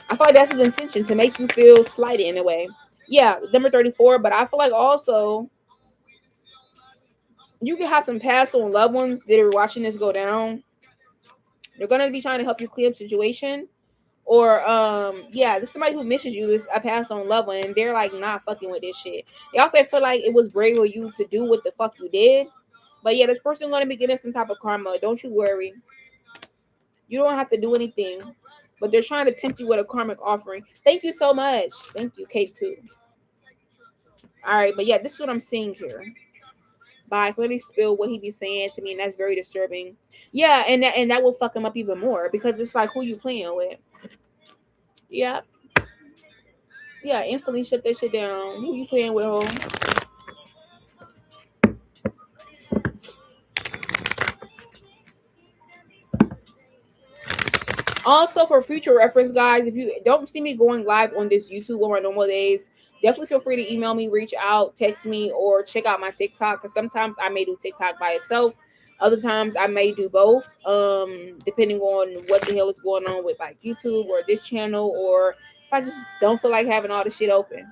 feel like that's his intention, to make you feel slighted in a way. Yeah, number 34. But I feel like also you can have some past on loved ones that are watching this go down. They're gonna be trying to help you clear up situation. Or yeah, there's somebody who misses you, this a past on loved one, and they're like not fucking with this shit. They also feel like it was brave of you to do what the fuck you did. But yeah, this person gonna be getting some type of karma. Don't you worry. You don't have to do anything. But they're trying to tempt you with a karmic offering. Thank you so much. Thank you, K2. Alright, but yeah, this is what I'm seeing here. By clearly spill what he be saying to me, and that's very disturbing. Yeah, and that will fuck him up even more, because it's like, who you playing with? Yeah. Yeah, instantly shut that shit down. Who you playing with, ho? Also, for future reference, guys, if you don't see me going live on this YouTube on my normal days, definitely feel free to email me, reach out, text me, or check out my TikTok. Because sometimes I may do TikTok by itself. Other times I may do both, depending on what the hell is going on with like YouTube or this channel, or if I just don't feel like having all the shit open.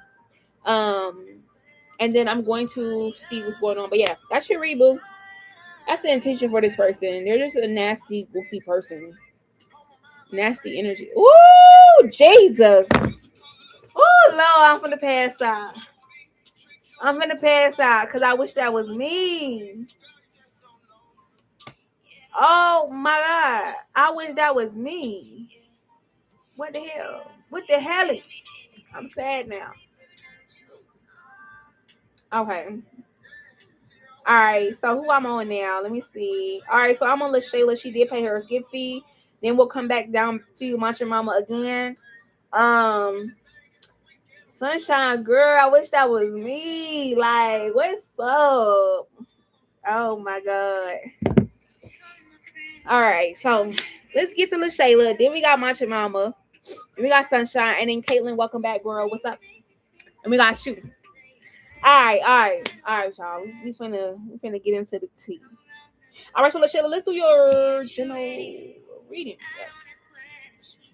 And then I'm going to see what's going on. But yeah, that's your reboot. That's the intention for this person. They're just a nasty, goofy person. Nasty energy. Ooh, Jesus. Oh, Lord, I'm finna pass out. I'm finna pass out because I wish that was me. Oh, my God. I wish that was me. What the hell? What the hell? I'm sad now. Okay. All right. So who I'm on now? Let me see. All right. So I'm on LaShayla. She did pay her skip fee. Then we'll come back down to Mantra Mama again. Sunshine girl, I wish that was me. Like, what's up? Oh my God. All right, so let's get to LaShayla. Then we got Mantra Mama. Then we got Sunshine. And then Caitlin, welcome back, girl. What's up? And we got you. All right, y'all. We finna get into the tea. All right, so LaShayla, let's do your general reading. Yes.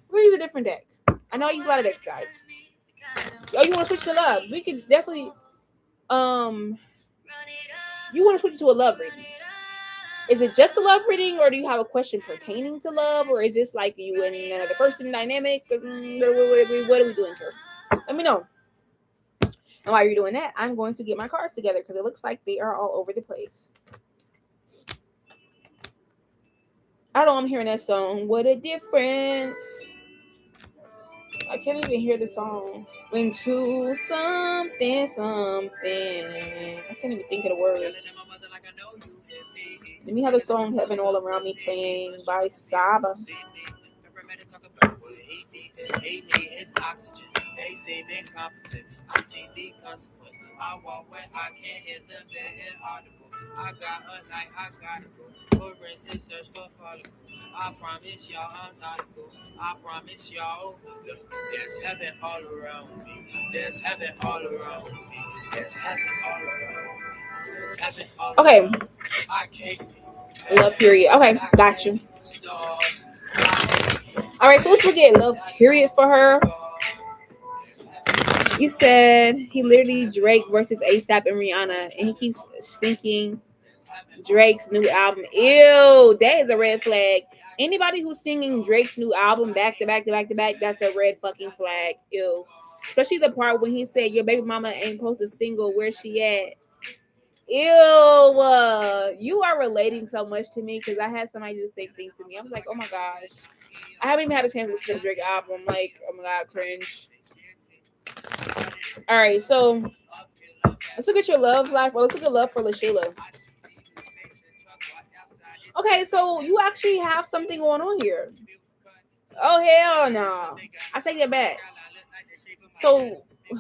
We're gonna use a different deck. I know I use a lot of decks, guys. Oh, you want to switch to love? We could definitely. You want to switch to a love reading? Is it just a love reading, or do you have a question pertaining to love, or is this like you and another person dynamic? What are we doing here? Let me know. And while you're doing that, I'm going to get my cards together because it looks like they are all over the place. I know I'm hearing that song. What a difference. I can't even hear the song. When to something. I can't even think of the words. Let me have the song Heaven All Around Me playing by Saba. They seem incompetent. I see the consequence. I walk where I can't hear them. They're inaudible. I got a light, I gotta go. Forensic search for follicles. I promise y'all I'm not a ghost. I promise y'all, look, there's heaven all around me. There's heaven all around me. There's heaven all around me. There's heaven all around me. I can't love period. Okay, got you. All right, so let's look at love period for her. You said he literally Drake versus ASAP and Rihanna, and he keeps thinking Drake's new album. Ew, that is a red flag. Anybody who's singing Drake's new album back to back to back to back, that's a red fucking flag. Ew. Especially the part when he said your baby mama ain't posted a single. Where she at? Ew. You are relating so much to me because I had somebody do the same thing to me. I was like, oh my gosh. I haven't even had a chance to listen to the Drake album. I'm like, oh my God, cringe. All right, so let's look at your love life. Well, let's look at love for LaShayla. Okay, so you actually have something going on here. Oh hell no! I take it back. So, all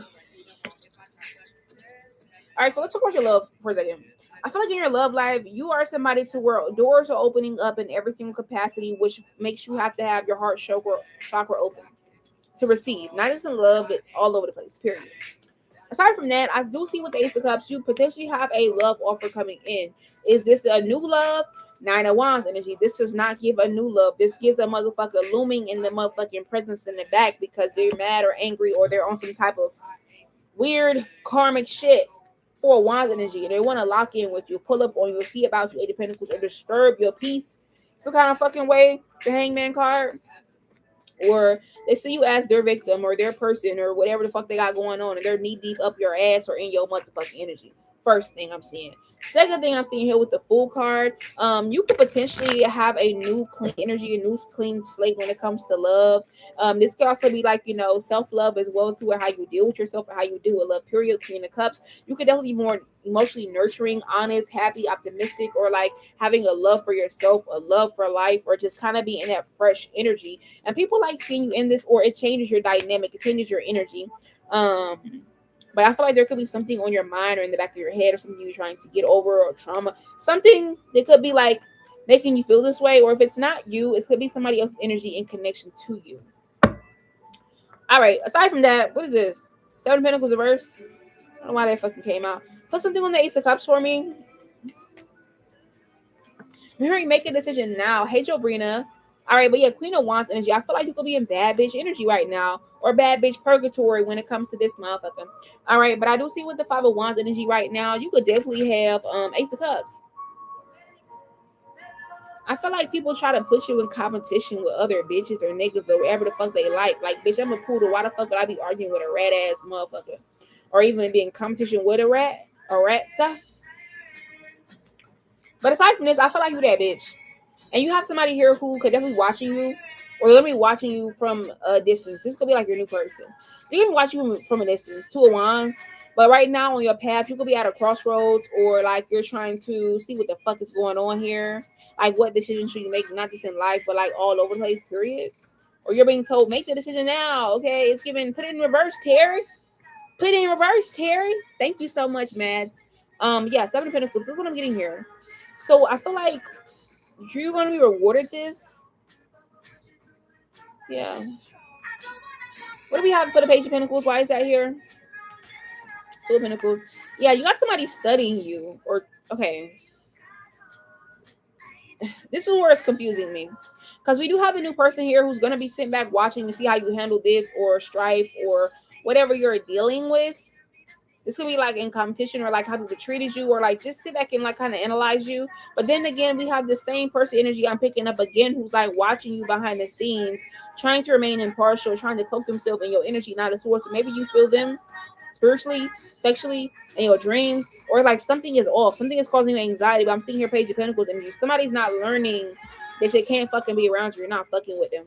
right. So let's talk about your love for a second. I feel like in your love life, you are somebody to where doors are opening up in every single capacity, which makes you have to have your heart chakra open to receive, not just in love, but all over the place. Period. Aside from that, I do see with the Ace of Cups, you potentially have a love offer coming in. Is this a new love? Nine of Wands energy. This does not give a new love. This gives a motherfucker looming in the motherfucking presence in the back because they're mad or angry or they're on some type of weird karmic shit for Wands energy. They want to lock in with you, pull up on you, see about you, Eight of Pentacles, or disturb your peace. Some kind of fucking way. The Hangman card, or they see you as their victim or their person or whatever the fuck they got going on, and they're knee deep up your ass or in your motherfucking energy. First thing I'm seeing. Second thing I'm seeing here with the Fool card, you could potentially have a new clean energy, a new clean slate when it comes to love. This could also be like, self love as well, to where how you deal with yourself and how you deal with love. Period. Queen of Cups. You could definitely be more emotionally nurturing, honest, happy, optimistic, or like having a love for yourself, a love for life, or just kind of be in that fresh energy. And people like seeing you in this, or it changes your dynamic, it changes your energy. But I feel like there could be something on your mind or in the back of your head or something you're trying to get over or trauma. Something that could be like making you feel this way, or if it's not you, it could be somebody else's energy in connection to you. All right. Aside from that, what is this? Seven of Pentacles reverse. I don't know why that fucking came out. Put something on the Ace of Cups for me. Mary, make a decision now. Hey, Jobrina. All right, but yeah, Queen of Wands energy. I feel like you could be in bad bitch energy right now, or bad bitch purgatory when it comes to this motherfucker. All right, but I do see with the Five of Wands energy right now, you could definitely have Ace of Cups. I feel like people try to put you in competition with other bitches or niggas or whatever the fuck they like. Like, bitch, I'm a poodle. Why the fuck would I be arguing with a rat ass motherfucker, or even be in competition with a rat? A rat? But aside from this, I feel like you that bitch. And you have somebody here who could definitely watching you, or they'll be watching you from a distance. This could be like your new person. They can watch you from a distance. Two of Wands. But right now on your path, you could be at a crossroads, or like you're trying to see what the fuck is going on here. Like, what decision should you make, not just in life, but like all over the place, period. Or you're being told, make the decision now. Okay, it's given, put it in reverse, Terry. Put it in reverse, Terry. Thank you so much, Mads. Yeah, Seven of Pentacles. This is what I'm getting here. So I feel like you're going to be rewarded this. Yeah. What do we have for the Page of Pentacles? Why is that here? Two of Pentacles. Yeah, you got somebody studying you. Or, okay. This is where it's confusing me. Because we do have a new person here who's going to be sitting back watching to see how you handle this or strife or whatever you're dealing with. This could be like in competition, or like how people treated you, or like just sit back and like kind of analyze you. But then again, we have the same person energy I'm picking up again, who's like watching you behind the scenes, trying to remain impartial, trying to cloak themselves in your energy, not a source. Maybe you feel them spiritually, sexually, in your dreams, or like something is off, something is causing you anxiety. But I'm seeing here Page of Pentacles, and if somebody's not learning that they can't fucking be around you, you're not fucking with them.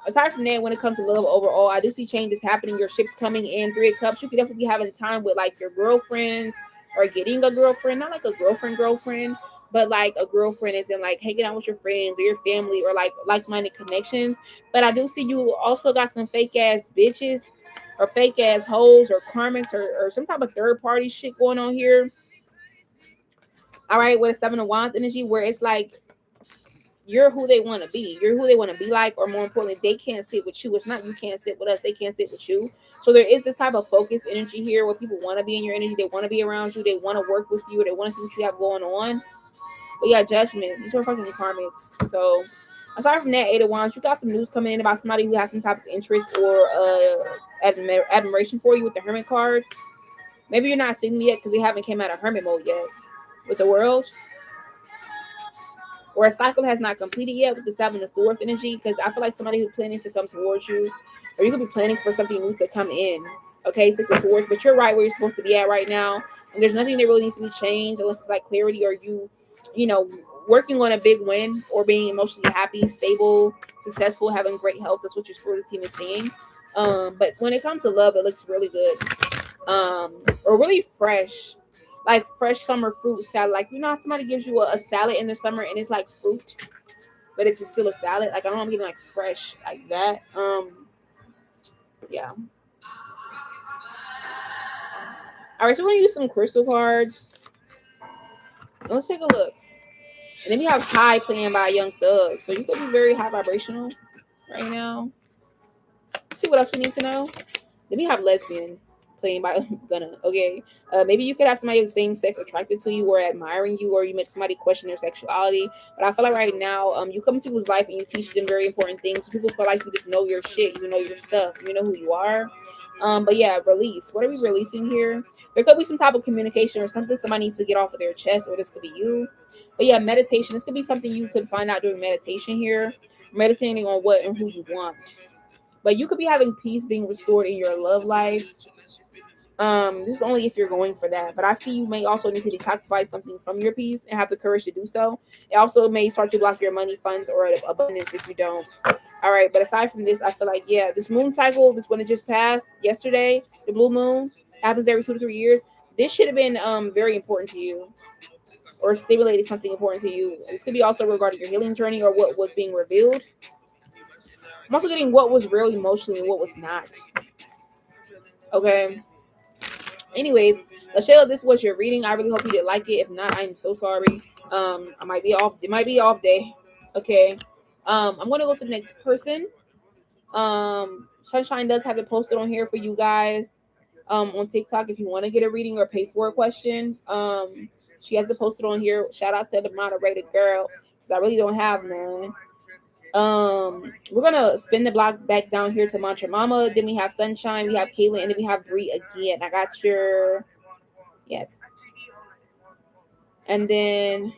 Aside from that, when it comes to love overall, I do see changes happening. Your ships coming in. Three of Cups. You could definitely be having time with like your girlfriends, or getting a girlfriend. Not like a girlfriend, but like a girlfriend is in like hanging out with your friends or your family, or like-minded connections. But I do see you also got some fake ass bitches, or fake ass hoes, or karmics, or some type of third party shit going on here. All right, with a Seven of Wands energy, where it's like you're who they want to be. You're who they want to be like, or more importantly, they can't sit with you. It's not you can't sit with us. They can't sit with you. So there is this type of focused energy here where people want to be in your energy. They want to be around you. They want to work with you. They want to see what you have going on. But yeah, Judgment. These are fucking karmics. So aside from that, Eight of Wands, you got some news coming in about somebody who has some type of interest or admiration for you with the Hermit card. Maybe you're not seeing me yet because they haven't came out of Hermit mode yet with the World. Or a cycle has not completed yet with the Seven of Swords energy, because I feel like somebody who's planning to come towards you, or you could be planning for something new to come in. Okay, Six of Swords, but you're right where you're supposed to be at right now, and there's nothing that really needs to be changed unless it's like clarity, or you know, working on a big win, or being emotionally happy, stable, successful, having great health. That's what your spirit team is seeing. But when it comes to love, it looks really good, or really fresh. like fresh summer fruit salad. Like, you know how somebody gives you a salad in the summer and it's like fruit, but it's still a salad. Like, I don't know, I'm getting like fresh like that. Yeah. All right, so we're gonna use some crystal cards. Let's take a look. And then we have High playing by Young Thug. So you could be very high vibrational right now. Let's see what else we need to know. Then we have Lesbian playing by Gunna. Okay. Maybe you could have somebody of the same sex attracted to you or admiring you, or you make somebody question their sexuality. But I feel like right now, you come into people's life and you teach them very important things. People feel like you just know your shit, you know your stuff, you know who you are. But yeah, release. What are we releasing here? There could be some type of communication or something somebody needs to get off of their chest, or this could be you. But yeah, meditation. This could be something you could find out during meditation here. Meditating on what and who you want. But you could be having peace being restored in your love life. This is only if you're going for that. But I see you may also need to detoxify something from your peace and have the courage to do so. It also may start to block your money, funds, or abundance if you don't. All right, but aside from this, I feel like, yeah, this moon cycle, this one that just passed yesterday, the blue moon, happens every 2 to 3 years. This should have been very important to you, or stimulated something important to you. This could be also regarding your healing journey or what was being revealed. I'm also getting what was real emotionally and what was not. Okay. Anyways, Lashayla, this was your reading. I really hope you did like it. If not, I'm so sorry. I might be off. It might be off day. Okay. I'm gonna go to the next person. Sunshine does have it posted on here for you guys. On TikTok if you want to get a reading or pay for a question. She has it posted on here. Shout out to the moderated girl because I really don't have none. We're gonna spin the block back down here to Mantra Mama. Then we have Sunshine, we have Kayla, and then we have Bree again. I got your yes. And then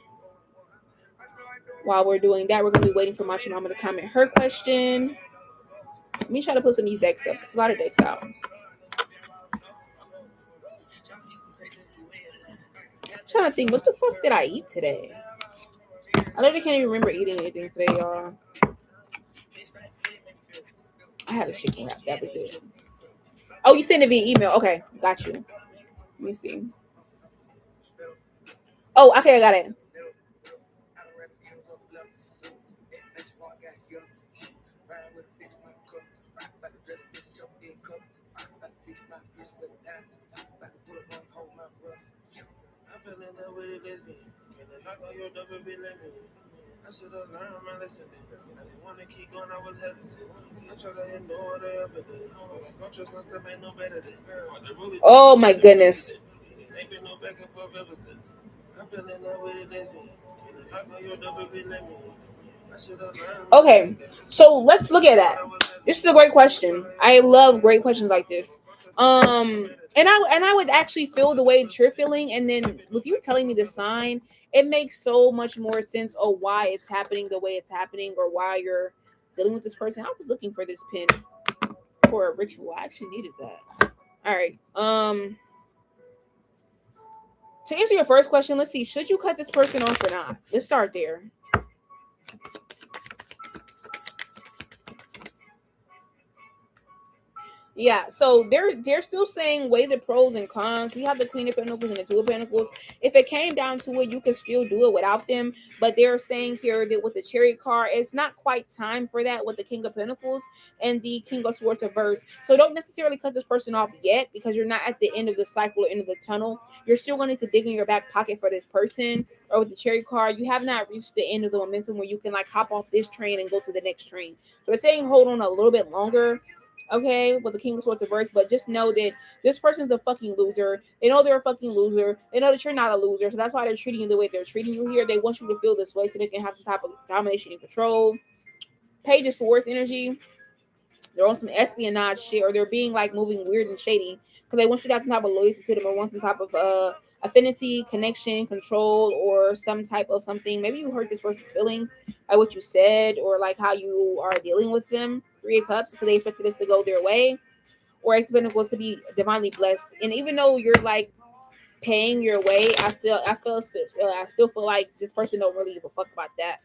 while we're doing that, we're gonna be waiting for Mantra Mama to comment her question. Let me try to put some of these decks up. There's a lot of decks out. I'm trying to think, what the fuck did I eat today? I literally can't even remember eating anything today, y'all. I had a chicken wrap. That was it. Oh, you sent it via email. Okay, got you. Let me see. Oh, okay, I got it. I should have learned my lesson. I didn't want to keep going, I was hesitant. I try to ignore the evidence. Don't trust myself, ain't no better than. Oh my goodness. Ain't been no back and forth ever since. I fell in love with it, that's me. Knock on your door, baby, let me. Okay, so let's look at that. This is a great question. I love great questions like this. And I would actually feel the way that you're feeling, and then with you telling me the sign, it makes so much more sense of why it's happening the way it's happening, or why you're dealing with this person. I was looking for this pin for a ritual. I actually needed that. All right. To answer your first question, let's see. Should you cut this person off or not? Let's start there. Yeah, so they're still saying weigh the pros and cons. We have the Queen of Pentacles and the Two of Pentacles. If it came down to it, you could still do it without them. But they're saying here that with the Chariot card, it's not quite time for that with the King of Pentacles and the King of Swords reverse. So don't necessarily cut this person off yet, because you're not at the end of the cycle or end of the tunnel. You're still going to dig in your back pocket for this person. Or with the Chariot card, you have not reached the end of the momentum where you can like hop off this train and go to the next train. So it's saying hold on a little bit longer. Okay, with the King of Swords reverse, but just know that this person's a fucking loser. They know they're a fucking loser. They know that you're not a loser, so that's why they're treating you the way they're treating you here. They want you to feel this way so they can have some type of domination and control. Page of Swords energy. They're on some espionage shit, or they're being like moving weird and shady because they want you to have some type of loyalty to them, or want some type of affinity, connection, control, or some type of something. Maybe you hurt this person's feelings by what you said, or like how you are dealing with them. Three of Cups, because they expected this to go their way, or expected was to be divinely blessed. And even though you're like paying your way, I still feel like this person don't really give a fuck about that.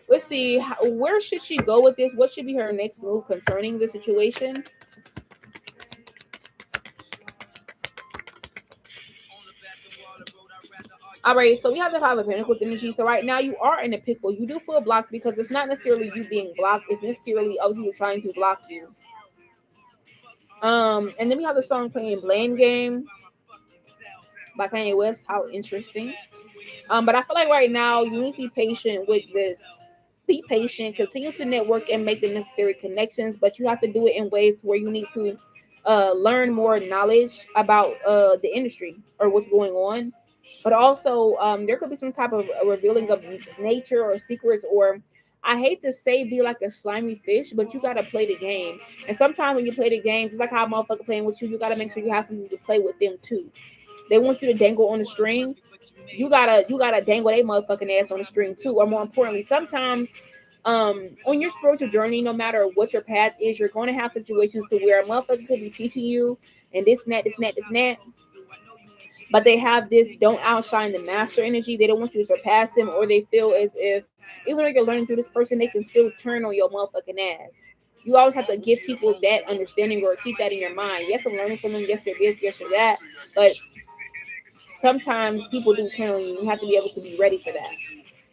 Let's see, where should she go with this? What should be her next move concerning the situation? All right, so we have the Five of Pentacles energy. So right now you are in a pickle. You do feel blocked because it's not necessarily you being blocked. It's necessarily other people trying to block you. And then we have the song playing Blame Game by Kanye West. How interesting. But I feel like right now you need to be patient with this. Be patient, continue to network and make the necessary connections, but you have to do it in ways where you need to learn more knowledge about the industry or what's going on. But also, there could be some type of revealing of nature or secrets, or I hate to say be like a slimy fish, but you gotta play the game. And sometimes when you play the game, it's like how a motherfucker playing with you gotta make sure you have something to play with them too. They want you to dangle on the string. You gotta dangle their motherfucking ass on the string too. Or more importantly, sometimes on your spiritual journey, no matter what your path is, you're going to have situations to where a motherfucker could be teaching you and this and that, this and that, this and that. But they have this don't outshine the master energy. They don't want you to surpass them, or they feel as if even though you're learning through this person, they can still turn on your motherfucking ass. You always have to give people that understanding or keep that in your mind. Yes, I'm learning from them. Yes, they're this, yes, they're that. But sometimes people do turn on you. You have to be able to be ready for that,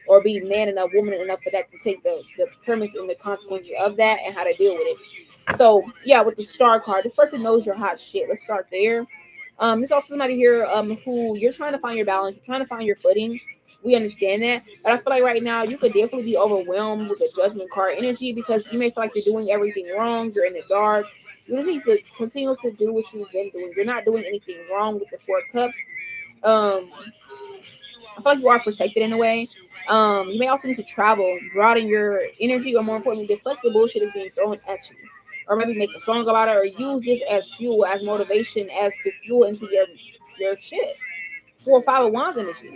or be man enough, woman enough for that to take the premise and the consequences of that and how to deal with it. So yeah, with the star card, this person knows you're hot shit. Let's start there. There's also somebody here who you're trying to find your balance, you're trying to find your footing. We understand that, but I feel like right now you could definitely be overwhelmed with the judgment card energy because you may feel like you're doing everything wrong. You're in the dark. You just need to continue to do what you've been doing. You're not doing anything wrong with the Four of Cups. I feel like you are protected in a way. You may also need to travel, broaden your energy, or more importantly, deflect the bullshit that's being thrown at you. Or maybe make a song about it, or use this as fuel, as motivation, as to fuel into your shit. 4 or 5 of Wands energy.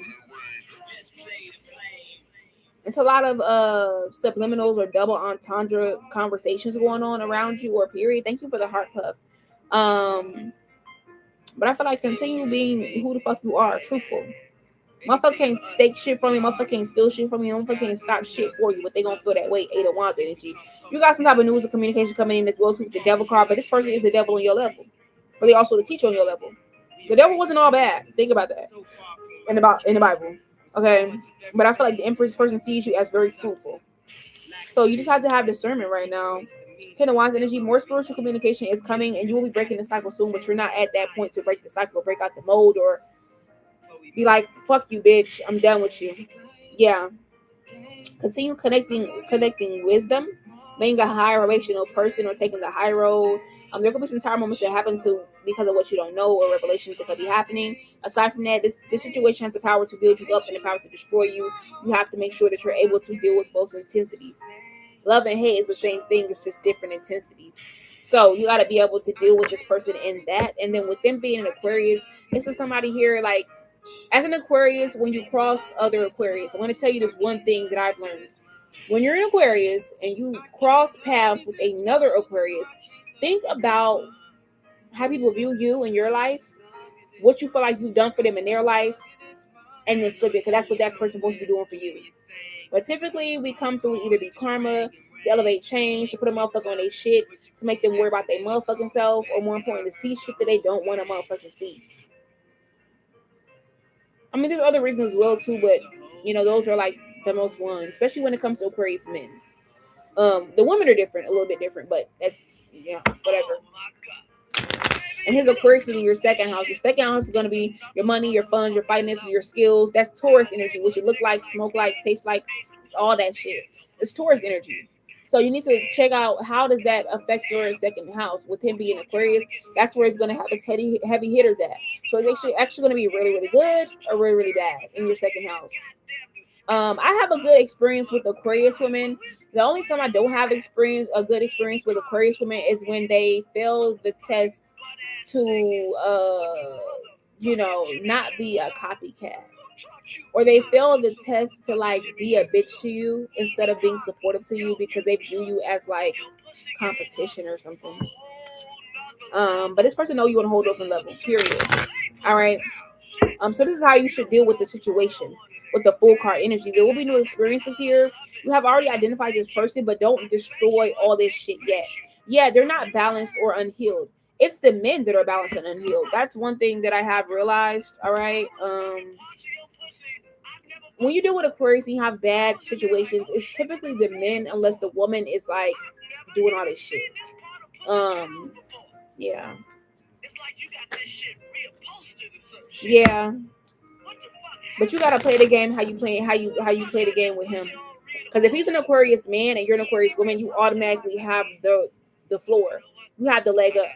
It's a lot of subliminals or double entendre conversations going on around you, or period. Thank you for the heart puff. But I feel like continue being who the fuck you are, truthful. Motherfucker can't stake shit from you. Motherfucker can't steal shit from you. Motherfucker can't stop shit for you. But they gonna feel that way. 8 of Wands energy. You got some type of news or communication coming in as well too with the devil card. But this person is the devil on your level. But they also the teacher on your level. The devil wasn't all bad. Think about that. In the Bible. Okay. But I feel like the Empress person sees you as very fruitful. So you just have to have discernment right now. 10 of Wands energy, more spiritual communication is coming, and you will be breaking the cycle soon, but you're not at that point to break the cycle, break out the mold, or be like, fuck you, bitch. I'm done with you. Yeah. Continue connecting wisdom, being a higher vibrational person or taking the high road. There could be some time moments that happen to because of what you don't know or revelations that could be happening. Aside from that, this situation has the power to build you up and the power to destroy you. You have to make sure that you're able to deal with both intensities. Love and hate is the same thing, it's just different intensities. So you got to be able to deal with this person in that. And then with them being an Aquarius, this is somebody here like, as an Aquarius, when you cross other Aquarius, I want to tell you this one thing that I've learned. When you're an Aquarius and you cross paths with another Aquarius, think about how people view you in your life, what you feel like you've done for them in their life, and then flip it, because that's what that person's supposed to be doing for you. But typically, we come through either be karma, to elevate change, to put a motherfucker on their shit, to make them worry about their motherfucking self, or more important, to see shit that they don't want to motherfucking see. I mean, there's other reasons as well too, but those are like the most ones, especially when it comes to Aquarius men. The women are different, a little bit different, but that's whatever. And his Aquarius is in your second house. Your second house is going to be your money, your funds, your finances, your skills. That's Taurus energy, which it look like, smoke like, taste like, all that shit. It's Taurus energy. So you need to check out how does that affect your second house. With him being Aquarius, that's where it's going to have his heavy hitters at. So it's actually going to be really, really good or really, really bad in your second house. I have a good experience with Aquarius women. The only time I don't have a good experience with Aquarius women is when they fail the test to not be a copycat, or they fail the test to like be a bitch to you instead of being supportive to you because they view you as like competition or something. But this person know you on a whole different level, period. All right. So this is how you should deal with the situation with the full card energy. There will be new experiences here. You have already identified this person, but don't destroy all this shit yet. Yeah, they're not balanced or unhealed. It's the men that are balanced and unhealed. That's one thing that I have realized. All right. when you deal with Aquarius and you have bad situations, it's typically the men, unless the woman is like doing all this shit. Yeah. Yeah. But you gotta play the game how you play the game with him. Because if he's an Aquarius man and you're an Aquarius woman, you automatically have the floor. You have the leg up.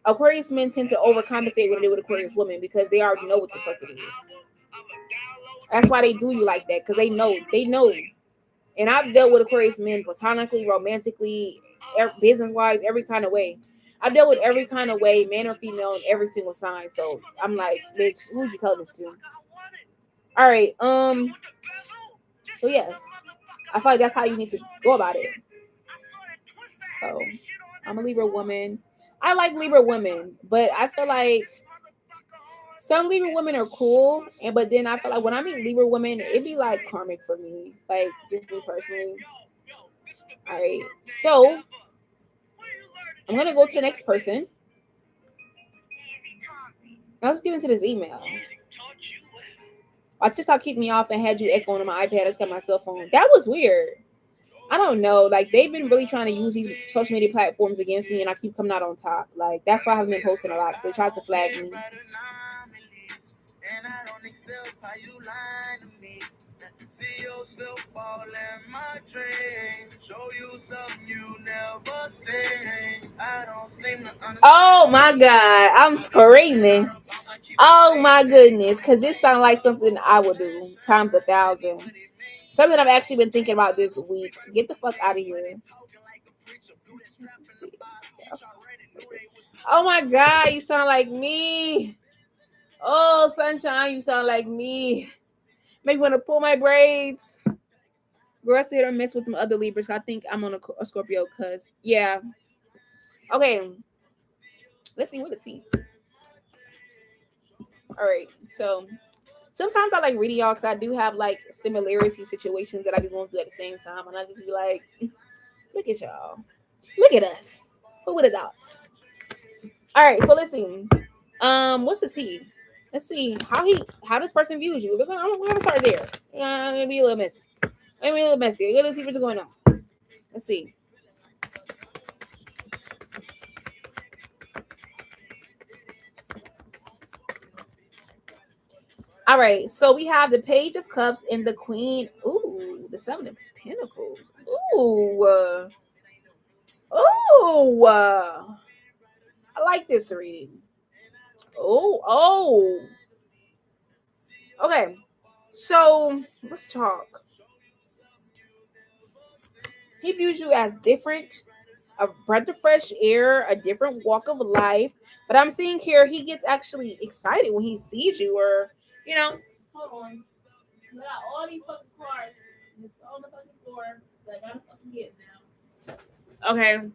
Aquarius men tend to overcompensate when they do with Aquarius women because they already know what the fuck it is. That's why they do you like that, because they know. And I've dealt with Aquarius men platonically, romantically, business wise, every kind of way. I've dealt with every kind of way, man or female, in every single sign. So I'm like, bitch, who would you tell this to? All right. So yes, I feel like that's how you need to go about it. So I'm a Libra woman. I like Libra women, but I feel like some Libra women are cool, but then I feel like when I meet Libra women, it be like karmic for me, like just me personally. All right, so I'm gonna go to the next person. Now let's get into this email. I just keep me off and had you echoing on my iPad. I just got my cell phone. That was weird. I don't know. Like, they've been really trying to use these social media platforms against me, and I keep coming out on top. Like, that's why I haven't been posting a lot. They tried to flag me. And I don't accept how you lying to me. See yourself fall in my dream. Show you something you never seen. I don't seem to understand. Oh my God, I'm screaming. Oh my goodness, because this sounds like something I would do times 1,000. Something I've actually been thinking about this week. Get the fuck out of here. Oh my God, you sound like me. Oh, sunshine, you sound like me. Make me want to pull my braids. Girl, I sit or mess with them other Libras. I think I'm on a Scorpio, cause yeah. Okay, let's see what it's see. All right, so sometimes I like reading y'all because I do have like similarity situations that I be going through at the same time, and I just be like, look at y'all, look at us. Who would have thought? All right, so let's see. What's this he? Let's see how this person views you. We're gonna start there. Let me be a little messy. Let's see what's going on. Let's see. All right, so we have the Page of Cups and the Queen. Ooh, the Seven of Pentacles. Ooh, I like this reading. Oh. Okay, so let's talk. He views you as different, a breath of fresh air, a different walk of life. But I'm seeing here he gets actually excited when he sees you, or hold on. Let out all these fucking cards. It's on the fucking floor. Like, I'm fucking getting now. Okay.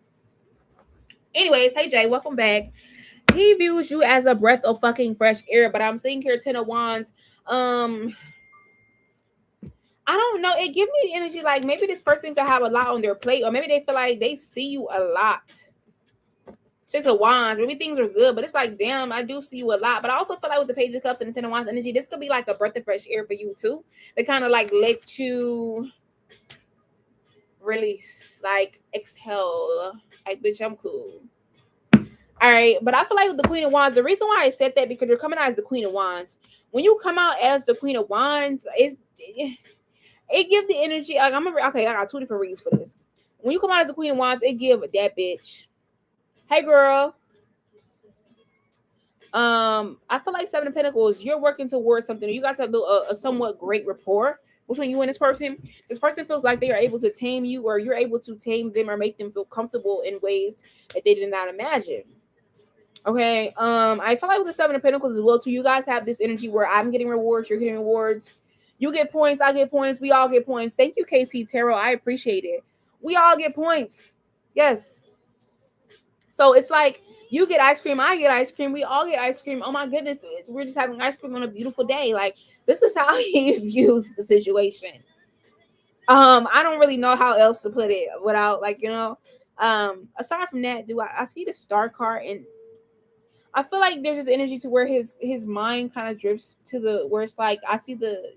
Anyways, hey Jay, welcome back. He views you as a breath of fucking fresh air, but I'm seeing here Ten of Wands. I don't know. It gives me the energy like maybe this person could have a lot on their plate, or maybe they feel like they see you a lot. Six of Wands, maybe things are good, but it's like, damn, I do see you a lot. But I also feel like with the Page of Cups and the Ten of Wands energy, this could be like a breath of fresh air for you too. They kind of like let you release, like exhale. Like, bitch, I'm cool. All right, but I feel like with the Queen of Wands, the reason why I said that because you're coming out as the Queen of Wands. When you come out as the Queen of Wands, it gives the energy. Like, okay, I got two different reasons for this. When you come out as the Queen of Wands, it give that bitch, hey girl. I feel like Seven of Pentacles, you're working towards something. You guys have built a somewhat great rapport between you and this person. This person feels like they are able to tame you, or you're able to tame them or make them feel comfortable in ways that they did not imagine. Okay. I feel like with the Seven of Pentacles as well too, you guys have this energy where I'm getting rewards, you're getting rewards. You get points, I get points, we all get points. Thank you, KC Tarot. I appreciate it. We all get points. Yes. So it's like you get ice cream, I get ice cream, we all get ice cream. Oh my goodness, we're just having ice cream on a beautiful day. Like, this is how he views the situation. I don't really know how else to put it without, like, aside from that, I see the Star card, and I feel like there's this energy to where his mind kind of drifts to where it's like I see the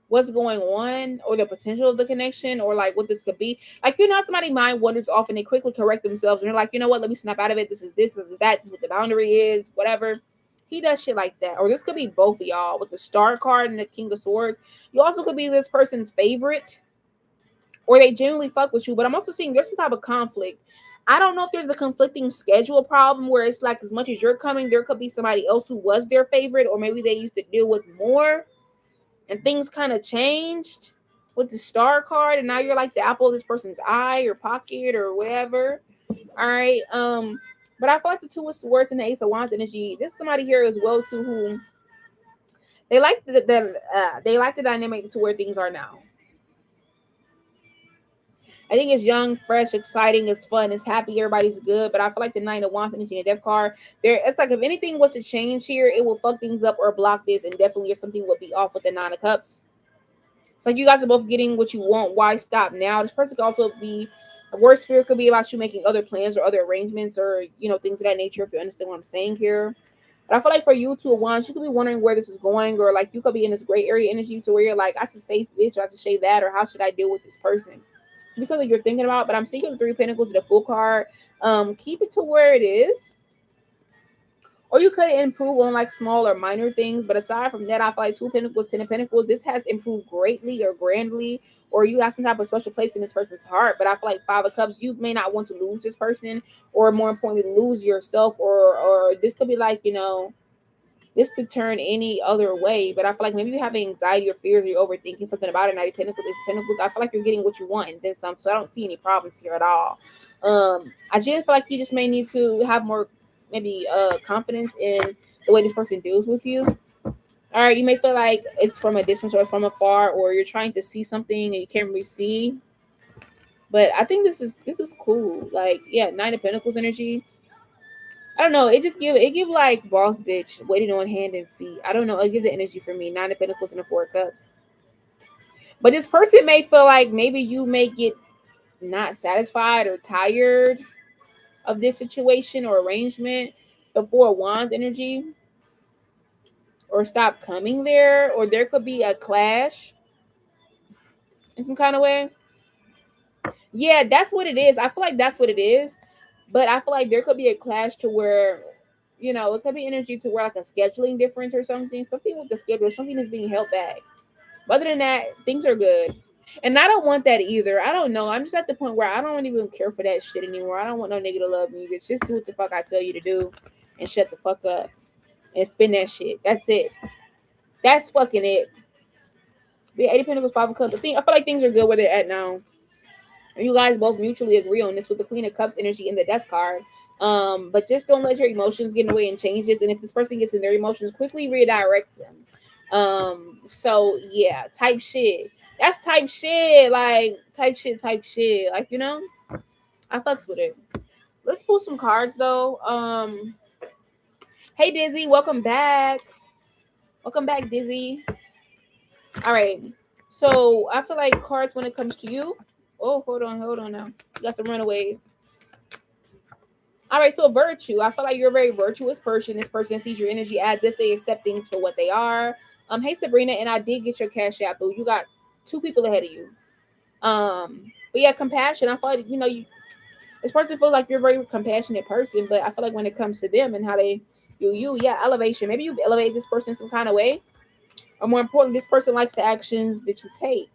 what's going on or the potential of the connection or like what this could be. Like, you know, somebody mind wanders off and they quickly correct themselves and they're like, you know what, let me snap out of it. This is this, this is that, this is what the boundary is, whatever. He does shit like that. Or this could be both of y'all with the Star card and the King of Swords. You also could be this person's favorite or they genuinely fuck with you. But I'm also seeing there's some type of conflict. I don't know if there's a conflicting schedule problem where it's like as much as you're coming, there could be somebody else who was their favorite, or maybe they used to deal with more and things kind of changed with the Star card, and now you're like the apple of this person's eye or pocket or whatever. All right. But I feel like the Two of Swords and the Ace of Wands energy. There's somebody here as well too who they like they like the dynamic to where things are now. I think it's young, fresh, exciting, it's fun, it's happy, everybody's good. But I feel like the Nine of Wands energy and the Death card, there it's like if anything was to change here, it will fuck things up or block this, and definitely if something would be off with the Nine of Cups. It's like you guys are both getting what you want. Why stop now? This person could also be a worst fear could be about you making other plans or other arrangements or things of that nature. If you understand what I'm saying here. But I feel like for you two of wands, you could be wondering where this is going, or like you could be in this gray area energy to where you're like, I should say this or I should say that, or how should I deal with this person? It be something you're thinking about. But I'm seeing the Three of Pentacles, the Full card. Keep it to where it is. Or you could improve on like small or minor things. But aside from that, I feel like Two of Pentacles, Ten of Pentacles, this has improved greatly or grandly. Or you have some type of special place in this person's heart. But I feel like Five of Cups, you may not want to lose this person. Or more importantly, lose yourself. Or this could be like, this could turn any other way. But I feel like maybe you have anxiety or fears or you're overthinking something about it. Knight of Pentacles, Ace of Pentacles. I feel like you're getting what you want and then some. So I don't see any problems here at all. I just feel like you just may need to have more maybe confidence in the way this person deals with you. All right, you may feel like it's from a distance or from afar, or you're trying to see something and you can't really see. But I think this is cool. Like, yeah, Nine of Pentacles energy. I don't know. It give like boss bitch waiting on hand and feet. I don't know. It gives the energy for me. Nine of Pentacles and the Four of Cups. But this person may feel like maybe you may get not satisfied or tired of this situation or arrangement. The Four of Wands energy, or stop coming there, or there could be a clash in some kind of way. Yeah, that's what it is. I feel like that's what it is. But I feel like there could be a clash to where, it could be energy to where like a scheduling difference or something. Something with the schedule, something is being held back. But other than that, things are good. And I don't want that either. I don't know. I'm just at the point where I don't even care for that shit anymore. I don't want no nigga to love me. Bitch, just do what the fuck I tell you to do and shut the fuck up and spin that shit. That's it. That's fucking it. The 80 Pentacles, Five of Cups. I feel like things are good where they're at now. And you guys both mutually agree on this with the Queen of Cups energy and the Death card. But just don't let your emotions get in the way and change this. And if this person gets in their emotions, quickly redirect them. So yeah, type shit. That's type shit. Like type shit. Like, I fucks with it. Let's pull some cards though. Hey Dizzy, welcome back. Welcome back, Dizzy. All right. So I feel like cards when it comes to you. Oh, hold on now. You got some runaways. All right, so virtue. I feel like you're a very virtuous person. This person sees your energy as this. They accept things for what they are. Hey Sabrina, and I did get your cash app, boo. You got two people ahead of you. But yeah, compassion. I feel like this person feels like you're a very compassionate person, but I feel like when it comes to them and how they yeah, elevation. Maybe you've elevated this person some kind of way. Or more importantly, this person likes the actions that you take.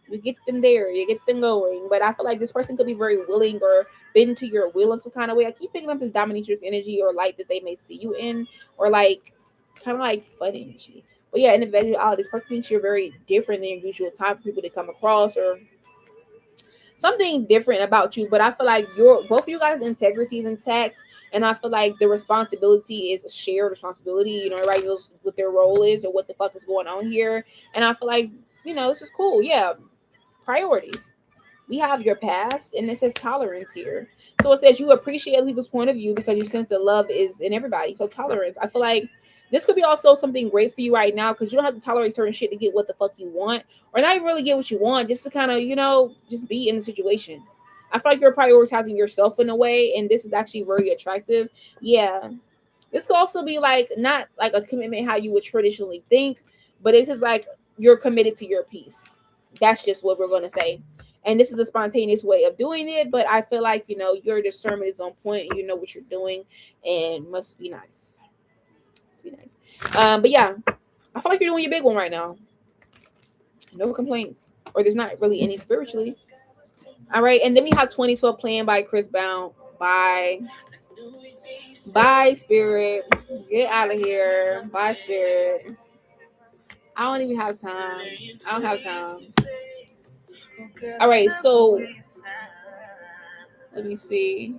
You get them there, you get them going. But I feel like this person could be very willing or bend to your will in some kind of way. I keep picking up this dominatrix energy or light that they may see you in, or like kind of like fun energy. But yeah, individuality. This person thinks you're very different than your usual type of people they come across, or something different about you. But I feel like both of you guys' integrity is intact. And I feel like the responsibility is a shared responsibility. Everybody knows what their role is or what the fuck is going on here. And I feel like, this is cool. Yeah. Priorities. We have your past, and it says tolerance here. So it says you appreciate other people's point of view because you sense the love is in everybody. So tolerance. I feel like this could be also something great for you right now because you don't have to tolerate certain shit to get what the fuck you want, or not even really get what you want, just to kind of, just be in the situation. I feel like you're prioritizing yourself in a way, and this is actually very attractive. Yeah. This could also be like not like a commitment how you would traditionally think, but it's just like you're committed to your peace. That's just what we're going to say. And this is a spontaneous way of doing it, but I feel like, you know, your discernment is on point and you know what you're doing, and must be nice. Must be nice. But yeah, I feel like you're doing your big one right now. No complaints. Or there's not really any spiritually. All right. And then we have 2012 playing by Chris Brown. Bye. Bye, Spirit. Get out of here. Bye, Spirit. I don't even have time. I don't have time. All right. So let me see.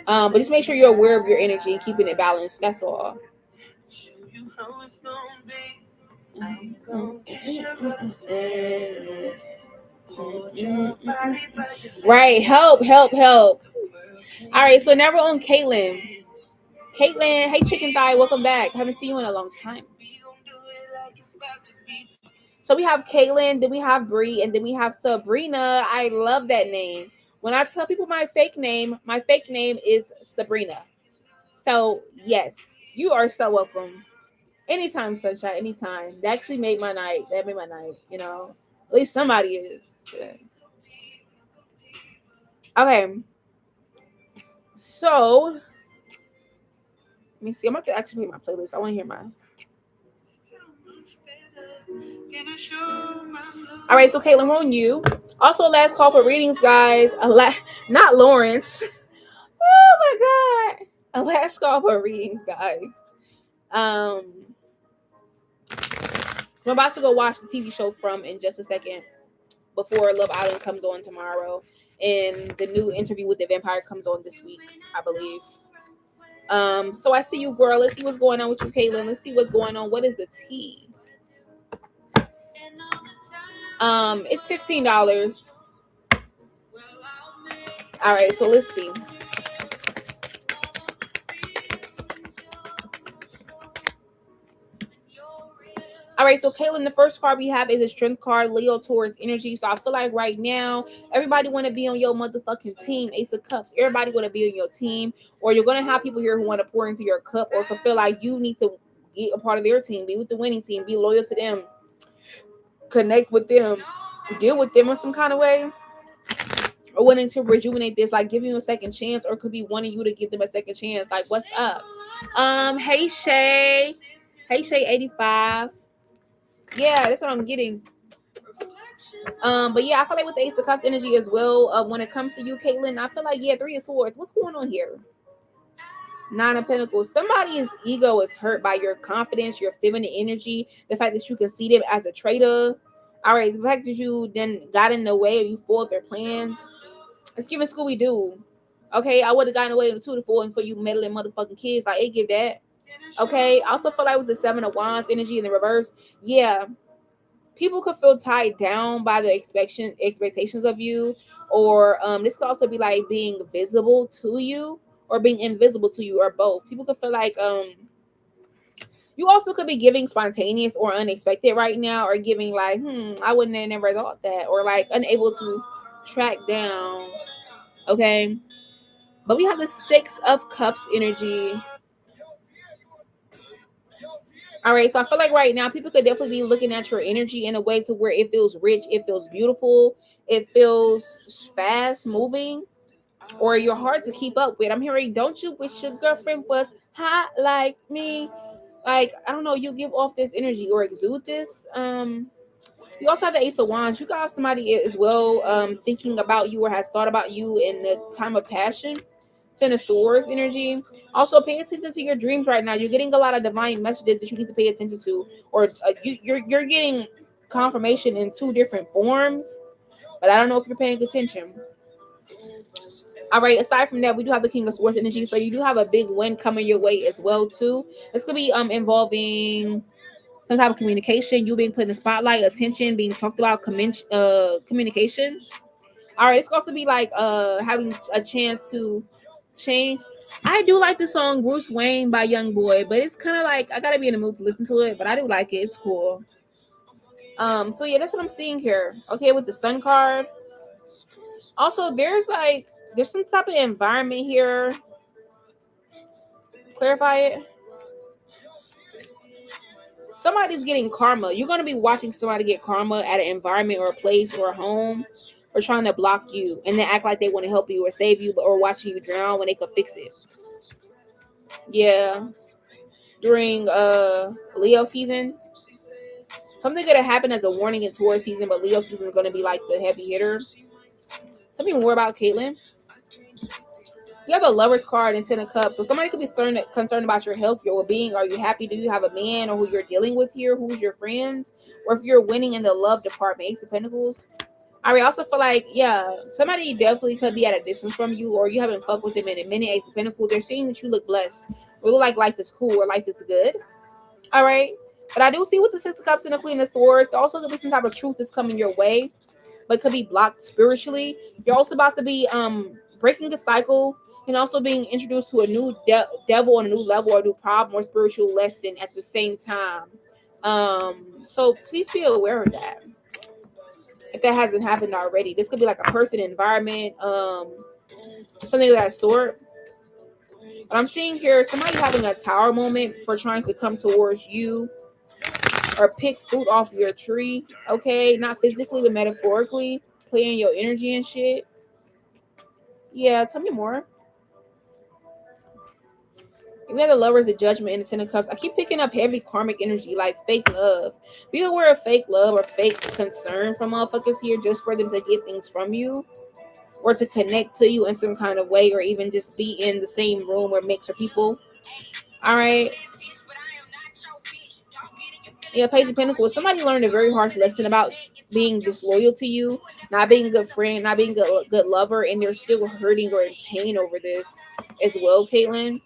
But just make sure you're aware of your energy and keeping it balanced. That's all. Right. Help. All right. So now we're on Caitlin. Hey Chicken Thigh, welcome back. Haven't seen you in a long time. So we have Caitlin, then we have Bree, and then we have Sabrina. I love that name. When I tell people my fake name is Sabrina. So yes, you are so welcome. Anytime, sunshine, anytime. That actually made my night. That made my night, you know. At least somebody is. Yeah. Okay. So let me see. I'm gonna actually play my playlist. I want to hear my. All right, so Caitlin, we're on you. Also, last call for readings, guys. Not Lawrence. Oh my god. A last call for readings, guys. I'm about to go watch the TV show From in just a second before Love Island comes on tomorrow, and the new Interview with the Vampire comes on this week, I believe. So I see you, girl. Let's see what's going on with you, Caitlin. Let's see what's going on. What is the tea? It's $15. All right, so let's see. All right, so Caitlin, the first card we have is a strength card, Leo Taurus energy. So I feel like right now, everybody want to be on your motherfucking team, Ace of Cups. Everybody want to be on your team, or you're going to have people here who want to pour into your cup, or feel like you need to get a part of their team, be with the winning team, be loyal to them, connect with them, deal with them in some kind of way, or wanting to rejuvenate this, like giving you a second chance, or could be wanting you to give them a second chance. Like, what's up? Hey Shay 85. Yeah, that's what I'm getting. But yeah, I feel like with the Ace of Cups energy as well, when it comes to you, Caitlin, I feel like, yeah, Three of Swords. What's going on here? Nine of Pentacles. Somebody's ego is hurt by your confidence, your feminine energy, the fact that you can see them as a traitor. All right, the fact that you then got in the way or you foiled their plans. It's giving Scooby-Doo. Okay, I would have gotten away with 2 to 4 and for you meddling motherfucking kids. Like, hey, give that. Okay, I also feel like with the Seven of Wands energy in the reverse, yeah, people could feel tied down by the expectations of you, or this could also be like being visible to you or being invisible to you, or both. People could feel like you also could be giving spontaneous or unexpected right now, or giving like I wouldn't have never thought that, or like unable to track down. Okay, but we have the Six of Cups energy. All right, so I feel like right now people could definitely be looking at your energy in a way to where it feels rich, it feels beautiful, it feels fast moving, or you're hard to keep up with. I'm hearing, don't you wish your girlfriend was hot like me? Like, I don't know, you give off this energy or exude this. You also have the Ace of Wands. You got have somebody as well thinking about you or has thought about you in the time of passion. Ten of Swords energy. Also, pay attention to your dreams right now. You're getting a lot of divine messages that you need to pay attention to, or you're getting confirmation in 2 different forms, but I don't know if you're paying attention. All right. Aside from that, we do have the King of Swords energy, so you do have a big win coming your way as well too. This could be involving some type of communication, you being put in the spotlight, attention, being talked about, communication. All right. It's supposed to be like having a chance to change. I do like the song Bruce Wayne by Young Boy, but it's kind of like I gotta be in the mood to listen to it, but I do like it. It's cool. So yeah, that's what I'm seeing here. Okay, with the Sun card. Also, there's some type of environment here. Clarify it. somebody's getting karma. You're going to be watching somebody get karma at an environment or a place or a home, or trying to block you and then act like they want to help you or save you, or watching you drown when they could fix it. Yeah. During Leo season, something gonna happen as a warning in Taurus season, but Leo season is gonna be like the heavy hitter. Tell me more about Caitlin. You have a Lover's card and Ten of Cups, so somebody could be concerned about your health, your well-being. Are you happy? Do you have a man or who you're dealing with here? Who's your friends? Or if you're winning in the love department, Ace of Pentacles. I also feel like, yeah, somebody definitely could be at a distance from you, or you haven't fucked with them in a minute, Ace of Pentacles. They're saying that you look blessed, or look like life is cool, or life is good. All right. But I do see with the Six of Cups and the Queen of Swords, there also could be some type of truth that's coming your way, but could be blocked spiritually. You're also about to be breaking a cycle and also being introduced to a new devil on a new level, or a new problem or spiritual lesson at the same time. So please be aware of that. If that hasn't happened already, this could be like a person, environment, something of that sort. But I'm seeing here somebody having a tower moment for trying to come towards you or pick fruit off your tree. Okay, not physically but metaphorically, playing your energy and shit. Yeah, tell me more. We have the Lovers, the Judgment, and the Ten of Cups. I keep picking up heavy karmic energy, like fake love. Be aware of fake love or fake concern from motherfuckers here, just for them to get things from you, or to connect to you in some kind of way, or even just be in the same room or mix of people. All right. Yeah, Page of Pentacles. Somebody learned a very harsh lesson about being disloyal to you, not being a good friend, not being a good lover, and they're still hurting or in pain over this as well, Caitlin.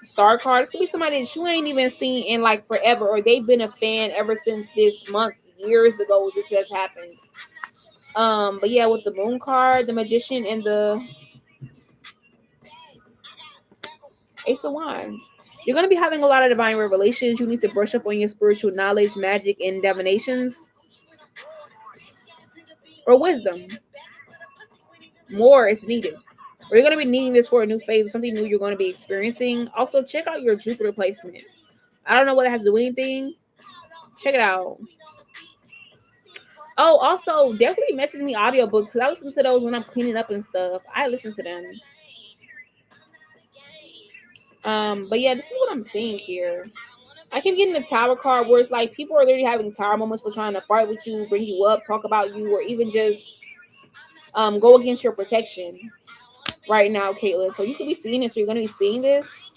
Star cards could be somebody that you ain't even seen in like forever, or they've been a fan ever since this month, years ago this has happened. But yeah, with the Moon card, the Magician, and the Ace of Wands, you're going to be having a lot of divine revelations. You need to brush up on your spiritual knowledge, magic, and divinations, or wisdom. More is needed. Or you're going to be needing this for a new phase, something new you're going to be experiencing. Also, check out your Jupiter placement. I don't know what it has to do with anything. Check it out. Oh, also, definitely message me audiobooks, because I listen to those when I'm cleaning up and stuff. I listen to them. But yeah, this is what I'm seeing here. I keep getting the Tower card, where it's like people are literally having tower moments for trying to fight with you, bring you up, talk about you, or even just go against your protection right now, Caitlin. So you could be seeing this, or you're going to be seeing this.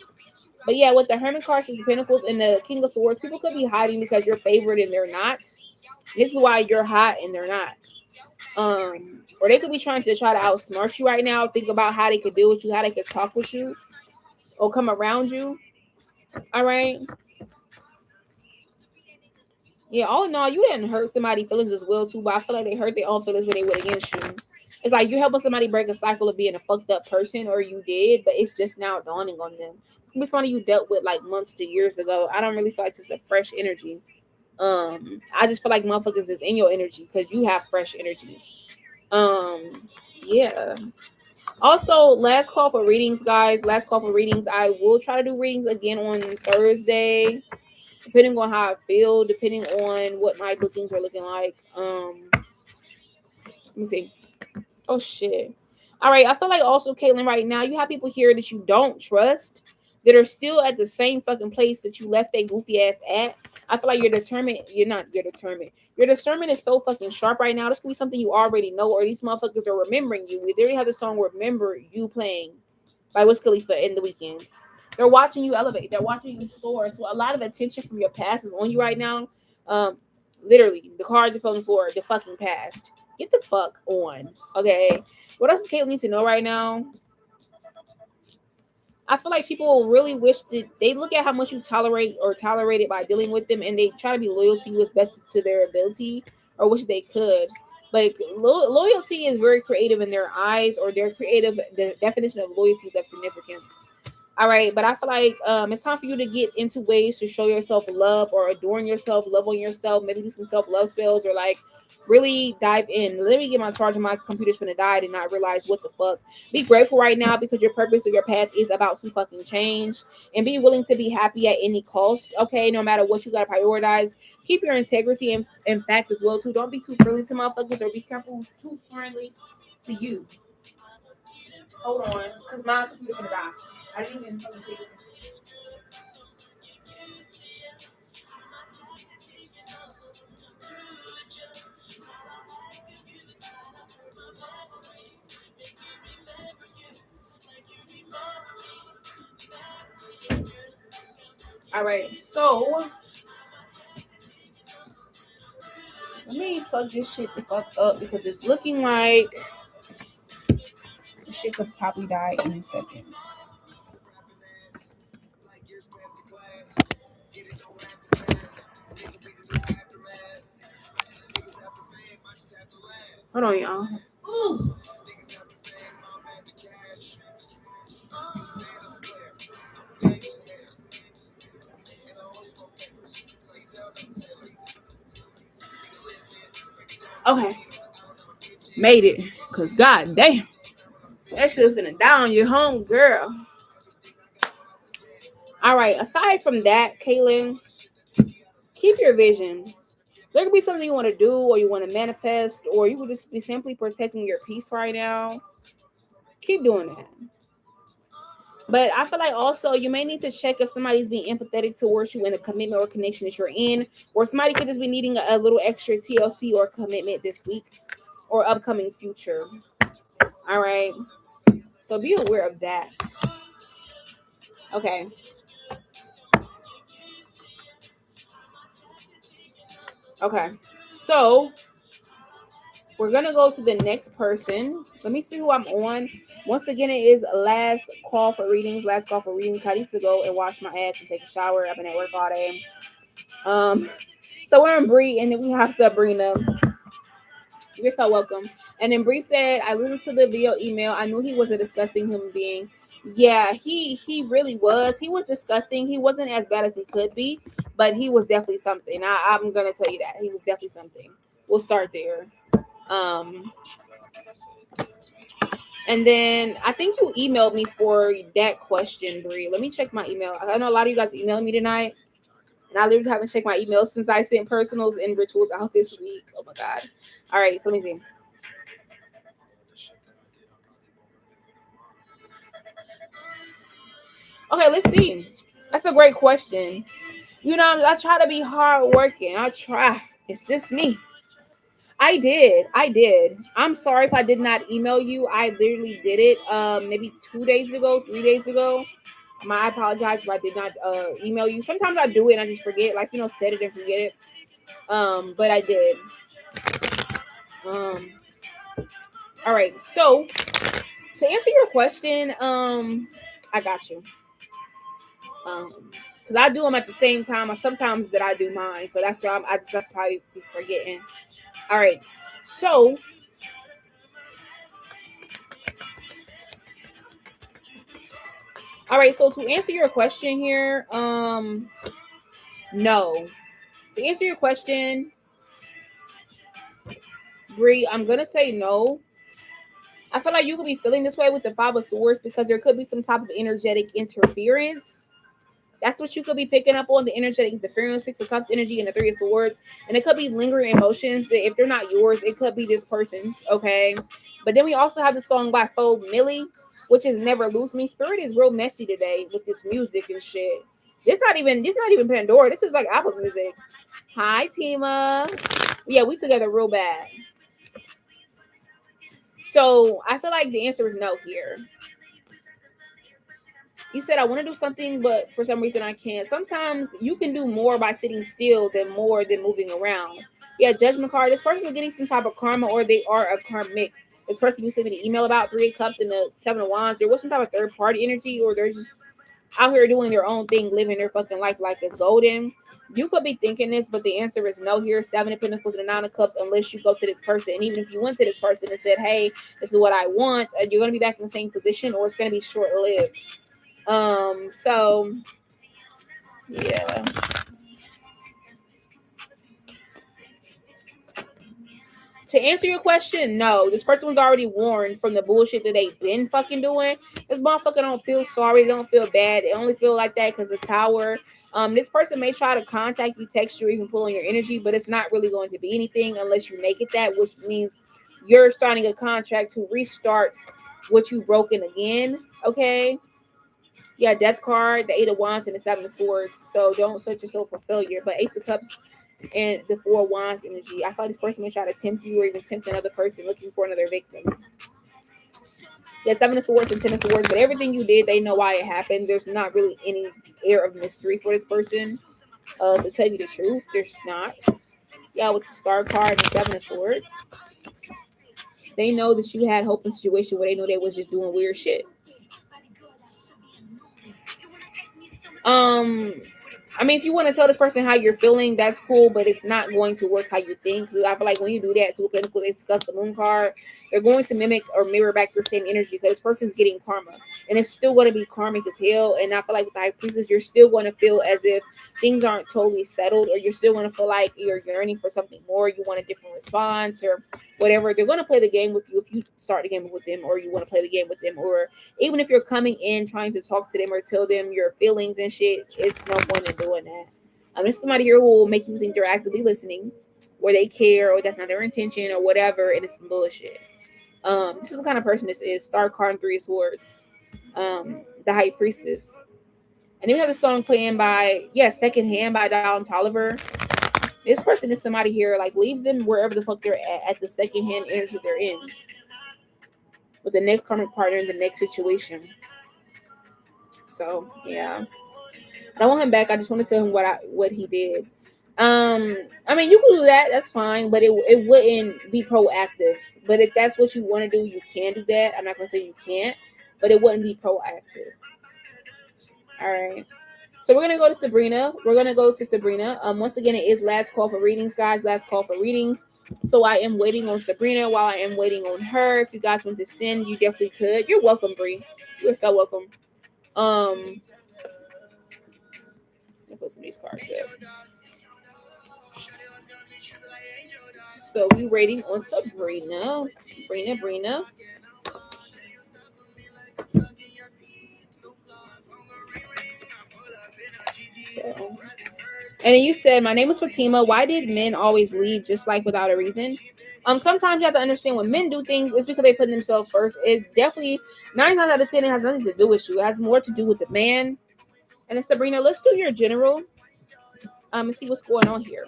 But yeah, with the Hermit card, the Pentacles, and the King of Swords, people could be hiding because you're favored and they're not. This is why you're hot and they're not. Or they could be trying to outsmart you right now. Think about how they could deal with you, how they could talk with you, or come around you. All right. Yeah, all in all, you didn't hurt somebody's feelings as well too, but I feel like they hurt their own feelings when they went against you. It's like you're helping somebody break a cycle of being a fucked up person, or you did, but it's just now dawning on them. It's somebody you dealt with like months to years ago. I don't really feel like it's a fresh energy. I just feel like motherfuckers is in your energy because you have fresh energy. Yeah. Also, last call for readings, guys. Last call for readings. I will try to do readings again on Thursday, depending on how I feel, depending on what my bookings are looking like. Let me see. Oh shit. All right. I feel like also, Caitlin, right now you have people here that you don't trust that are still at the same fucking place that you left their goofy ass at. I feel like you're determined. You're determined. Your discernment is so fucking sharp right now. This could be something you already know, or these motherfuckers are remembering you. We already have the song "Remember You" playing by Wiz Khalifa in the weekend. They're watching you elevate. They're watching you soar. So a lot of attention from your past is on you right now. Literally, the cards are falling for the fucking past. Get the fuck on, okay? What else does Caitlin need to know right now? I feel like people really wish that they look at how much you tolerate or tolerated by dealing with them, and they try to be loyal to you as best to their ability, or wish they could. But loyalty is very creative in their eyes, or their creative the definition of loyalty is of significance. All right, but I feel like it's time for you to get into ways to show yourself love, or adorn yourself, love on yourself, maybe do some self-love spells, or like Really dive in. Let me get my charger. My computer's gonna die. I did not realize what the fuck. Be grateful right now because your purpose or your path is about to fucking change. And be willing to be happy at any cost. Okay, no matter what, you gotta prioritize. Keep your integrity in fact as well too. Don't be too friendly to motherfuckers, or be careful too friendly to you. Hold on, cause my computer's gonna die. I didn't even fucking take it. All right, so let me plug this shit the fuck up because it's looking like this shit could probably die in seconds. Hold on, y'all. Ooh. Okay, made it. Cause god damn, that shit's gonna die on your home, girl. All right. Aside from that, Kaylin, keep your vision. There could be something you want to do, or you want to manifest, or you would just be simply protecting your peace right now. Keep doing that. But I feel like also you may need to check if somebody's being empathetic towards you in a commitment or connection that you're in, or somebody could just be needing a little extra TLC or commitment this week or upcoming future. All right. So be aware of that. Okay. Okay. So we're gonna go to the next person. Let me see who I'm on. Once again, it is last call for readings. Last call for readings. I need to go and wash my ass and take a shower. I've been at work all day. So we're in Bree, and then we have Sabrina. You're so welcome. And then Bree said, I listened to the video email. I knew he was a disgusting human being. Yeah, he really was. He was disgusting. He wasn't as bad as he could be, but he was definitely something. I'm gonna tell you that. He was definitely something. We'll start there. Um and then I think you emailed me for that question, Bree. Let me check my email. I know a lot of you guys emailing me tonight. And I literally haven't checked my emails since I sent personals and rituals out this week. Oh my god. All right, so let me see. Okay, let's see. That's a great question. You know, I try to be hardworking. I try. It's just me. I did. I did. I'm sorry if I did not email you. I literally did it maybe 2 days ago, 3 days ago. I apologize if I did not email you. Sometimes I do it and I just forget, like, you know, set it and forget it. But I did. Um all right. So to answer your question, I got you. Because I do them at the same time, or sometimes that I do mine. So that's why I just probably be forgetting. All right. So, all right. So to answer your question here, no. To answer your question, Bree, I'm gonna say no. I feel like you could be feeling this way with the Five of Swords because there could be some type of energetic interference. That's what you could be picking up on, the energetic interference, Six of Cups energy, and the Three of Swords. And it could be lingering emotions that if they're not yours, it could be this person's, okay? But then we also have the song by Fo Millie, which is Never Lose Me. Spirit is real messy today with this music and shit. This not even Pandora. This is like Apple Music. Hi, Tima. Yeah, we together real bad. So I feel like the answer is no here. You said I want to do something, but for some reason I can't. Sometimes you can do more by sitting still than more than moving around. Yeah, judgment card. This person is getting some type of karma, or they are a karmic. This person you sent me an email about Three of Cups and the Seven of Wands. There was some type of third party energy, or they're just out here doing their own thing, living their fucking life like it's golden. You could be thinking this, but the answer is no here. Seven of Pentacles and the Nine of Cups, unless you go to this person. And even if you went to this person and said, hey, this is what I want, you're going to be back in the same position, or it's going to be short lived. So yeah. To answer your question, no. This person was already warned from the bullshit that they've been fucking doing. This motherfucker don't feel sorry. They don't feel bad. They only feel like that because the tower. This person may try to contact you, text you, or even pull on your energy, but it's not really going to be anything unless you make it that, which means you're starting a contract to restart what you broken again. Okay. Yeah, Death card, the Eight of Wands, and the Seven of Swords. So don't search yourself for failure. But Ace of Cups and the Four of Wands energy. I feel like this person may try to tempt you or even tempt another person looking for another victim. Yeah, Seven of Swords and Ten of Swords. But everything you did, they know why it happened. There's not really any air of mystery for this person. To tell you the truth, there's not. Yeah, with the Star card and Seven of Swords. They know that you had hope in a situation where they knew they was just doing weird shit. I mean, if you want to tell this person how you're feeling, that's cool, but it's not going to work how you think. So I feel like when you do that to a Pentacles, they discuss the Moon card, they're going to mimic or mirror back your same energy because this person's getting karma. And it's still going to be karmic as hell. And I feel like with the High Priestess, you're still going to feel as if things aren't totally settled, or you're still going to feel like you're yearning for something more. You want a different response or whatever. They're going to play the game with you if you start the game with them, or you want to play the game with them, or even if you're coming in trying to talk to them or tell them your feelings and shit, it's no point in doing that. There's somebody here who will make you think they're actively listening, or they care, or that's not their intention, or whatever, and it's some bullshit. This is what kind of person this is. Star card and Three of Swords. The High Priestess. And then we have a song playing by, Second Hand by Don Tolliver. This person is somebody here, like, leave them wherever the fuck they're at the second hand energy they're in. With the next karmic partner in the next situation. So, yeah. I don't want him back. I just want to tell him what he did. I mean, you can do that. That's fine, but it wouldn't be proactive. But if that's what you want to do, you can do that. I'm not gonna say you can't, but it wouldn't be proactive. All right. So we're gonna go to Sabrina. Once again, it is last call for readings, guys. Last call for readings. So I am waiting on Sabrina while I am waiting on her. If you guys want to send, you definitely could. You're welcome, Bree. You're so welcome. Let me put some of these cards up. So we waiting on Sabrina. Brina. So, and then you said, my name is Fatima. Why did men always leave just like without a reason? Sometimes you have to understand when men do things, it's because they put themselves first. It's definitely 9 times out of 10, it has nothing to do with you. It has more to do with the man. And then Sabrina, let's do your general. And see what's going on here.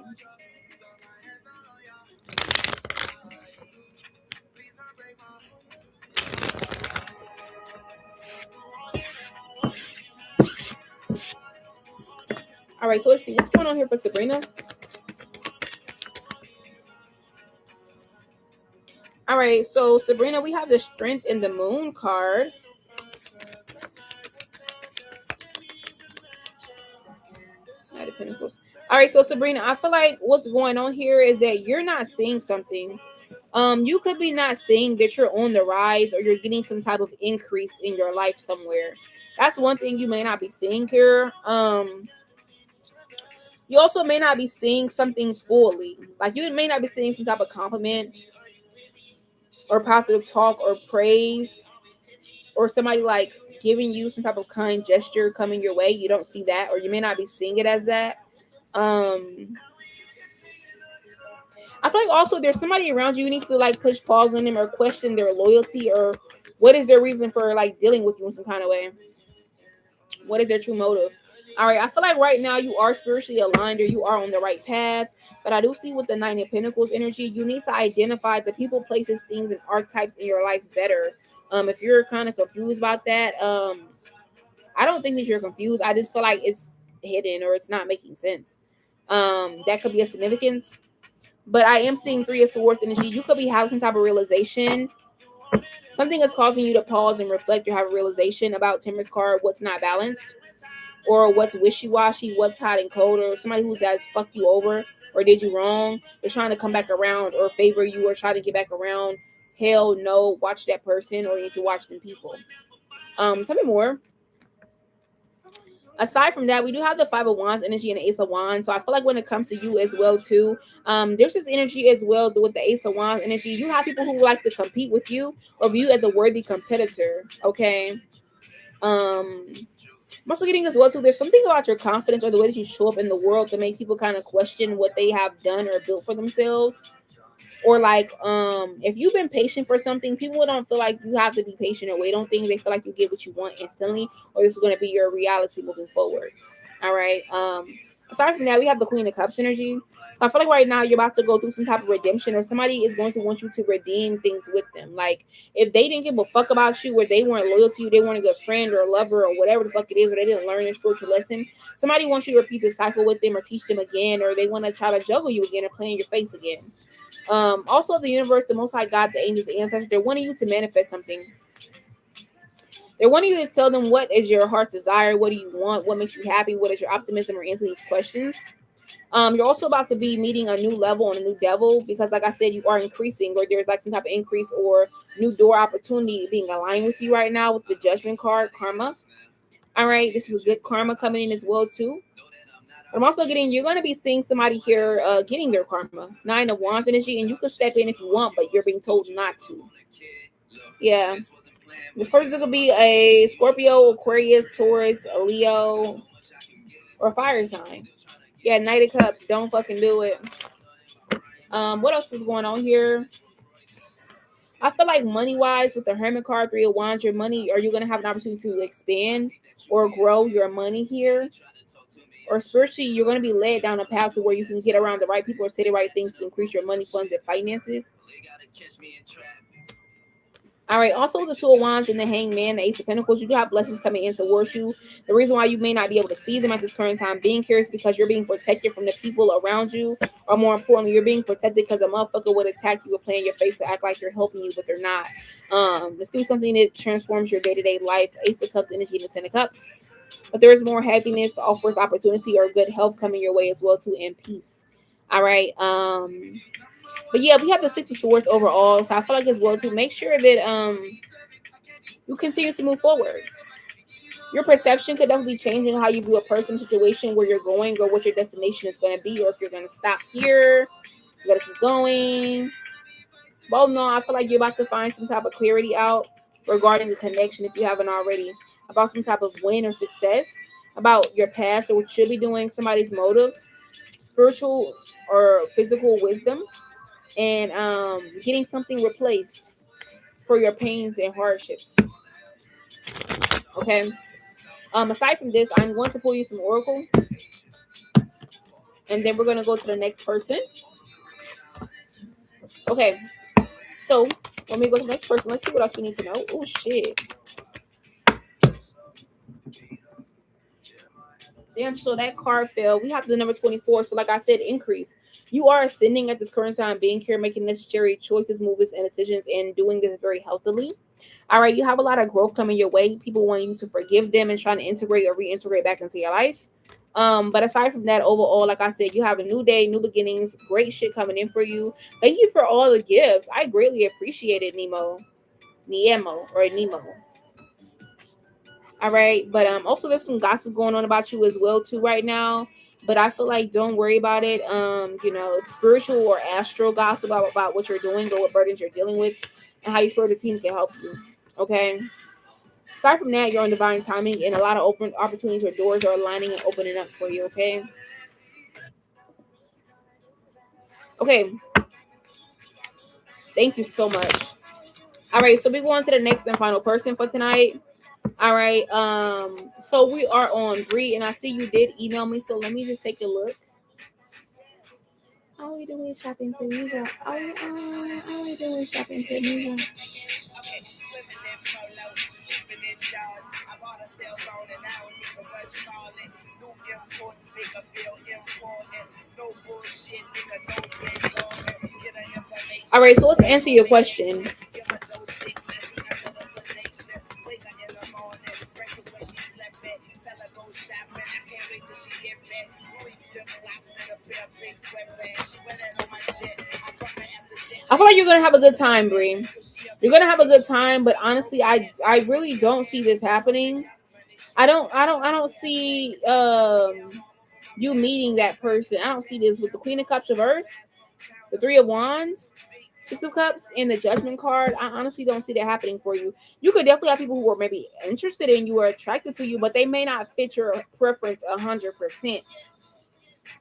All right, so let's see what's going on here for Sabrina. All right, so Sabrina, we have the Strength in the Moon card. All right, so Sabrina, I feel like what's going on here is that you're not seeing something. You could be not seeing that you're on the rise, or you're getting some type of increase in your life somewhere. That's one thing you may not be seeing here. You also may not be seeing something fully. Like, you may not be seeing some type of compliment or positive talk or praise, or somebody like giving you some type of kind gesture coming your way. You don't see that, or you may not be seeing it as that. I feel like also there's somebody around you need to like push pause on them or question their loyalty, or what is their reason for like dealing with you in some kind of way. What is their true motive? All right, I feel like right now you are spiritually aligned, or you are on the right path. But I do see with the Nine of Pentacles energy, you need to identify the people, places, things, and archetypes in your life better. If you're kind of confused about that, I don't think that you're confused. I just feel like it's hidden or it's not making sense. That could be a significance. But I am seeing Three of Swords energy. You could be having some type of realization. Something that's causing you to pause and reflect or have a realization about Timber's card, what's not balanced, or what's wishy-washy, what's hot and cold, or somebody who says fuck you over or did you wrong. They're trying to come back around or favor you or try to get back around. Hell no, watch that person, or you need to watch them people. Tell me more. Aside from that, we do have the Five of Wands energy and the Ace of Wands. So I feel like when it comes to you as well too, there's this energy as well with the Ace of Wands energy. You have people who like to compete with you or view you as a worthy competitor. Okay. I'm also getting as well too. There's something about your confidence or the way that you show up in the world that make people kind of question what they have done or built for themselves. Or like, if you've been patient for something, people don't feel like you have to be patient or wait on things. They feel like you get what you want instantly, or this is going to be your reality moving forward. All right. Aside from that, we have the Queen of Cups energy. So I feel like right now you're about to go through some type of redemption, or somebody is going to want you to redeem things with them. Like if they didn't give a fuck about you, or they weren't loyal to you, they weren't a good friend or a lover or whatever the fuck it is, or they didn't learn their spiritual lesson. Somebody wants you to repeat the cycle with them or teach them again, or they want to try to juggle you again and play in your face again. Also, the universe, the Most High God, the angels, the ancestors, they're wanting you to manifest something. They're wanting you to tell them what is your heart's desire, what do you want, what makes you happy, what is your optimism, or answer these questions. You're also about to be meeting a new level and a new devil because, like I said, you are increasing, or there's like some type of increase or new door opportunity being aligned with you right now with the Judgment card, karma. All right, this is good karma coming in as well too. I'm also getting you're going to be seeing somebody here getting their karma. Nine of Wands energy, and you can step in if you want, but you're being told not to. Yeah. This person could be a Scorpio, Aquarius, Taurus, a Leo, or a fire sign. Yeah, Knight of Cups. Don't fucking do it. What else is going on here? I feel like money-wise, with the Hermit card, Three of Wands, your money, are you going to have an opportunity to expand or grow your money here? Or spiritually, you're going to be led down a path to where you can get around the right people or say the right things to increase your money, funds, and finances. All right. Also, the Two of Wands and the Hangman, the Ace of Pentacles, you do have blessings coming in towards you. The reason why you may not be able to see them at this current time being here is because you're being protected from the people around you, or more importantly, you're being protected because a motherfucker would attack you or play in your face to act like they're helping you, but they're not. This could be something that transforms your day-to-day life. Ace of Cups, energy, and the Ten of Cups. But there is more happiness, offers opportunity, or good health coming your way as well too, and peace. All right. But yeah, we have the Six of Swords overall, so I feel like as well to make sure that you continue to move forward. Your perception could definitely be changing how you view a person, situation, where you're going, or what your destination is going to be, or if you're going to stop here, you got to keep going. Well, no, I feel like you're about to find some type of clarity out regarding the connection, if you haven't already, about some type of win or success, about your past or what you should be doing, somebody's motives, spiritual or physical wisdom, and getting something replaced for your pains and hardships. Okay. Aside from this, I'm going to pull you some oracle, and then we're going to go to the next person. Okay. So when we go to the next person, let's see what else we need to know. Oh shit. Damn, so that card fell. We have the number 24. So like I said, increase. You are ascending at this current time, being here, making necessary choices, moves, and decisions, and doing this very healthily. All right, you have a lot of growth coming your way. People want you to forgive them and trying to integrate or reintegrate back into your life. But aside from that, overall, like I said, you have a new day, new beginnings, great shit coming in for you. Thank you for all the gifts. I greatly appreciate it, Nemo. All right, but also there's some gossip going on about you as well too right now. But I feel like don't worry about it. It's spiritual or astral gossip about what you're doing or what burdens you're dealing with, and how you feel the team can help you. Okay. Aside from that, you're on divine timing, and a lot of open opportunities or doors are aligning and opening up for you. Okay. Okay. Thank you so much. All right, so we go on to the next and final person for tonight. All right. So we are on Bree, and I see you did email me, so let me just take a look. All we doing is shopping to music. All we doing is shopping to music. All right, so let's answer your question. I feel like you're gonna have a good time, Bree. You're gonna have a good time, but honestly, I really don't see this happening. I don't see you meeting that person. I don't see this with the Queen of Cups reverse, the Three of Wands, Six of Cups, and the Judgment card. I honestly don't see that happening for you. You could definitely have people who are maybe interested in you or attracted to you, but they may not fit your preference 100%.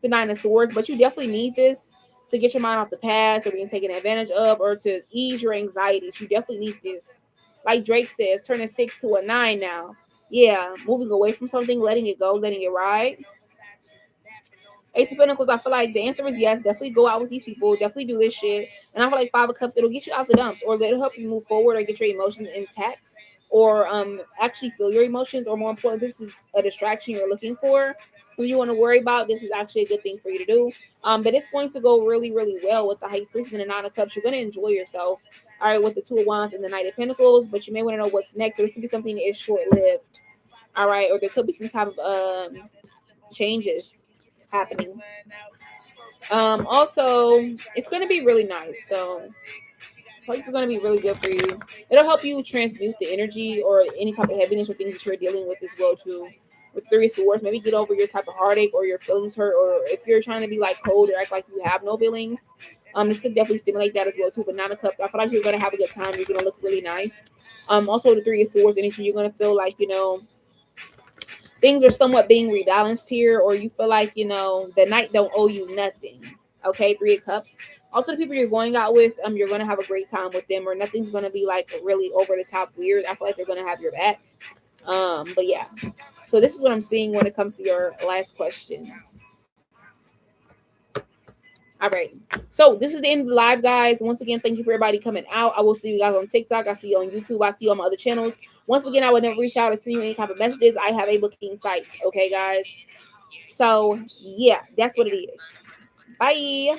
The Nine of Swords, but you definitely need this to get your mind off the past or being taken advantage of, or to ease your anxieties. You definitely need this. Like Drake says, turn a 6 to a 9 now. Yeah, moving away from something, letting it go, letting it ride. Ace of Pentacles, I feel like the answer is yes. Definitely go out with these people. Definitely do this shit. And I feel like Five of Cups, it'll get you out the dumps, or it'll help you move forward or get your emotions intact, or actually feel your emotions. Or more important, this is a distraction you're looking for. When you want to worry about, this is actually a good thing for you to do. But it's going to go really, really well with the High Priestess and the Nine of Cups. You're going to enjoy yourself. All right, with the Two of Wands and the Knight of Pentacles, but you may want to know what's next. There could be something that is short-lived. All right, or there could be some type of changes happening. Also, it's going to be really nice. So, this is going to be really good for you. It'll help you transmute the energy or any type of heaviness or things that you're dealing with as well too. With Three of Swords, maybe get over your type of heartache or your feelings hurt, or if you're trying to be like cold or act like you have no feelings, this could definitely stimulate that as well too. But Nine of Cups, I feel like you're going to have a good time. You're going to look really nice. Also the Three of Swords energy, you're going to feel like things are somewhat being rebalanced here, or you feel like the night don't owe you nothing. Okay, Three of Cups. Also, the people you're going out with, you're gonna have a great time with them, or nothing's gonna be like really over the top weird. I feel like they're gonna have your back. But yeah. So this is what I'm seeing when it comes to your last question. All right. So this is the end of the live, guys. Once again, thank you for everybody coming out. I will see you guys on TikTok. I see you on YouTube. I see you on my other channels. Once again, I would never reach out and send you any type of messages. I have a booking site. Okay, guys. So yeah, that's what it is. Bye.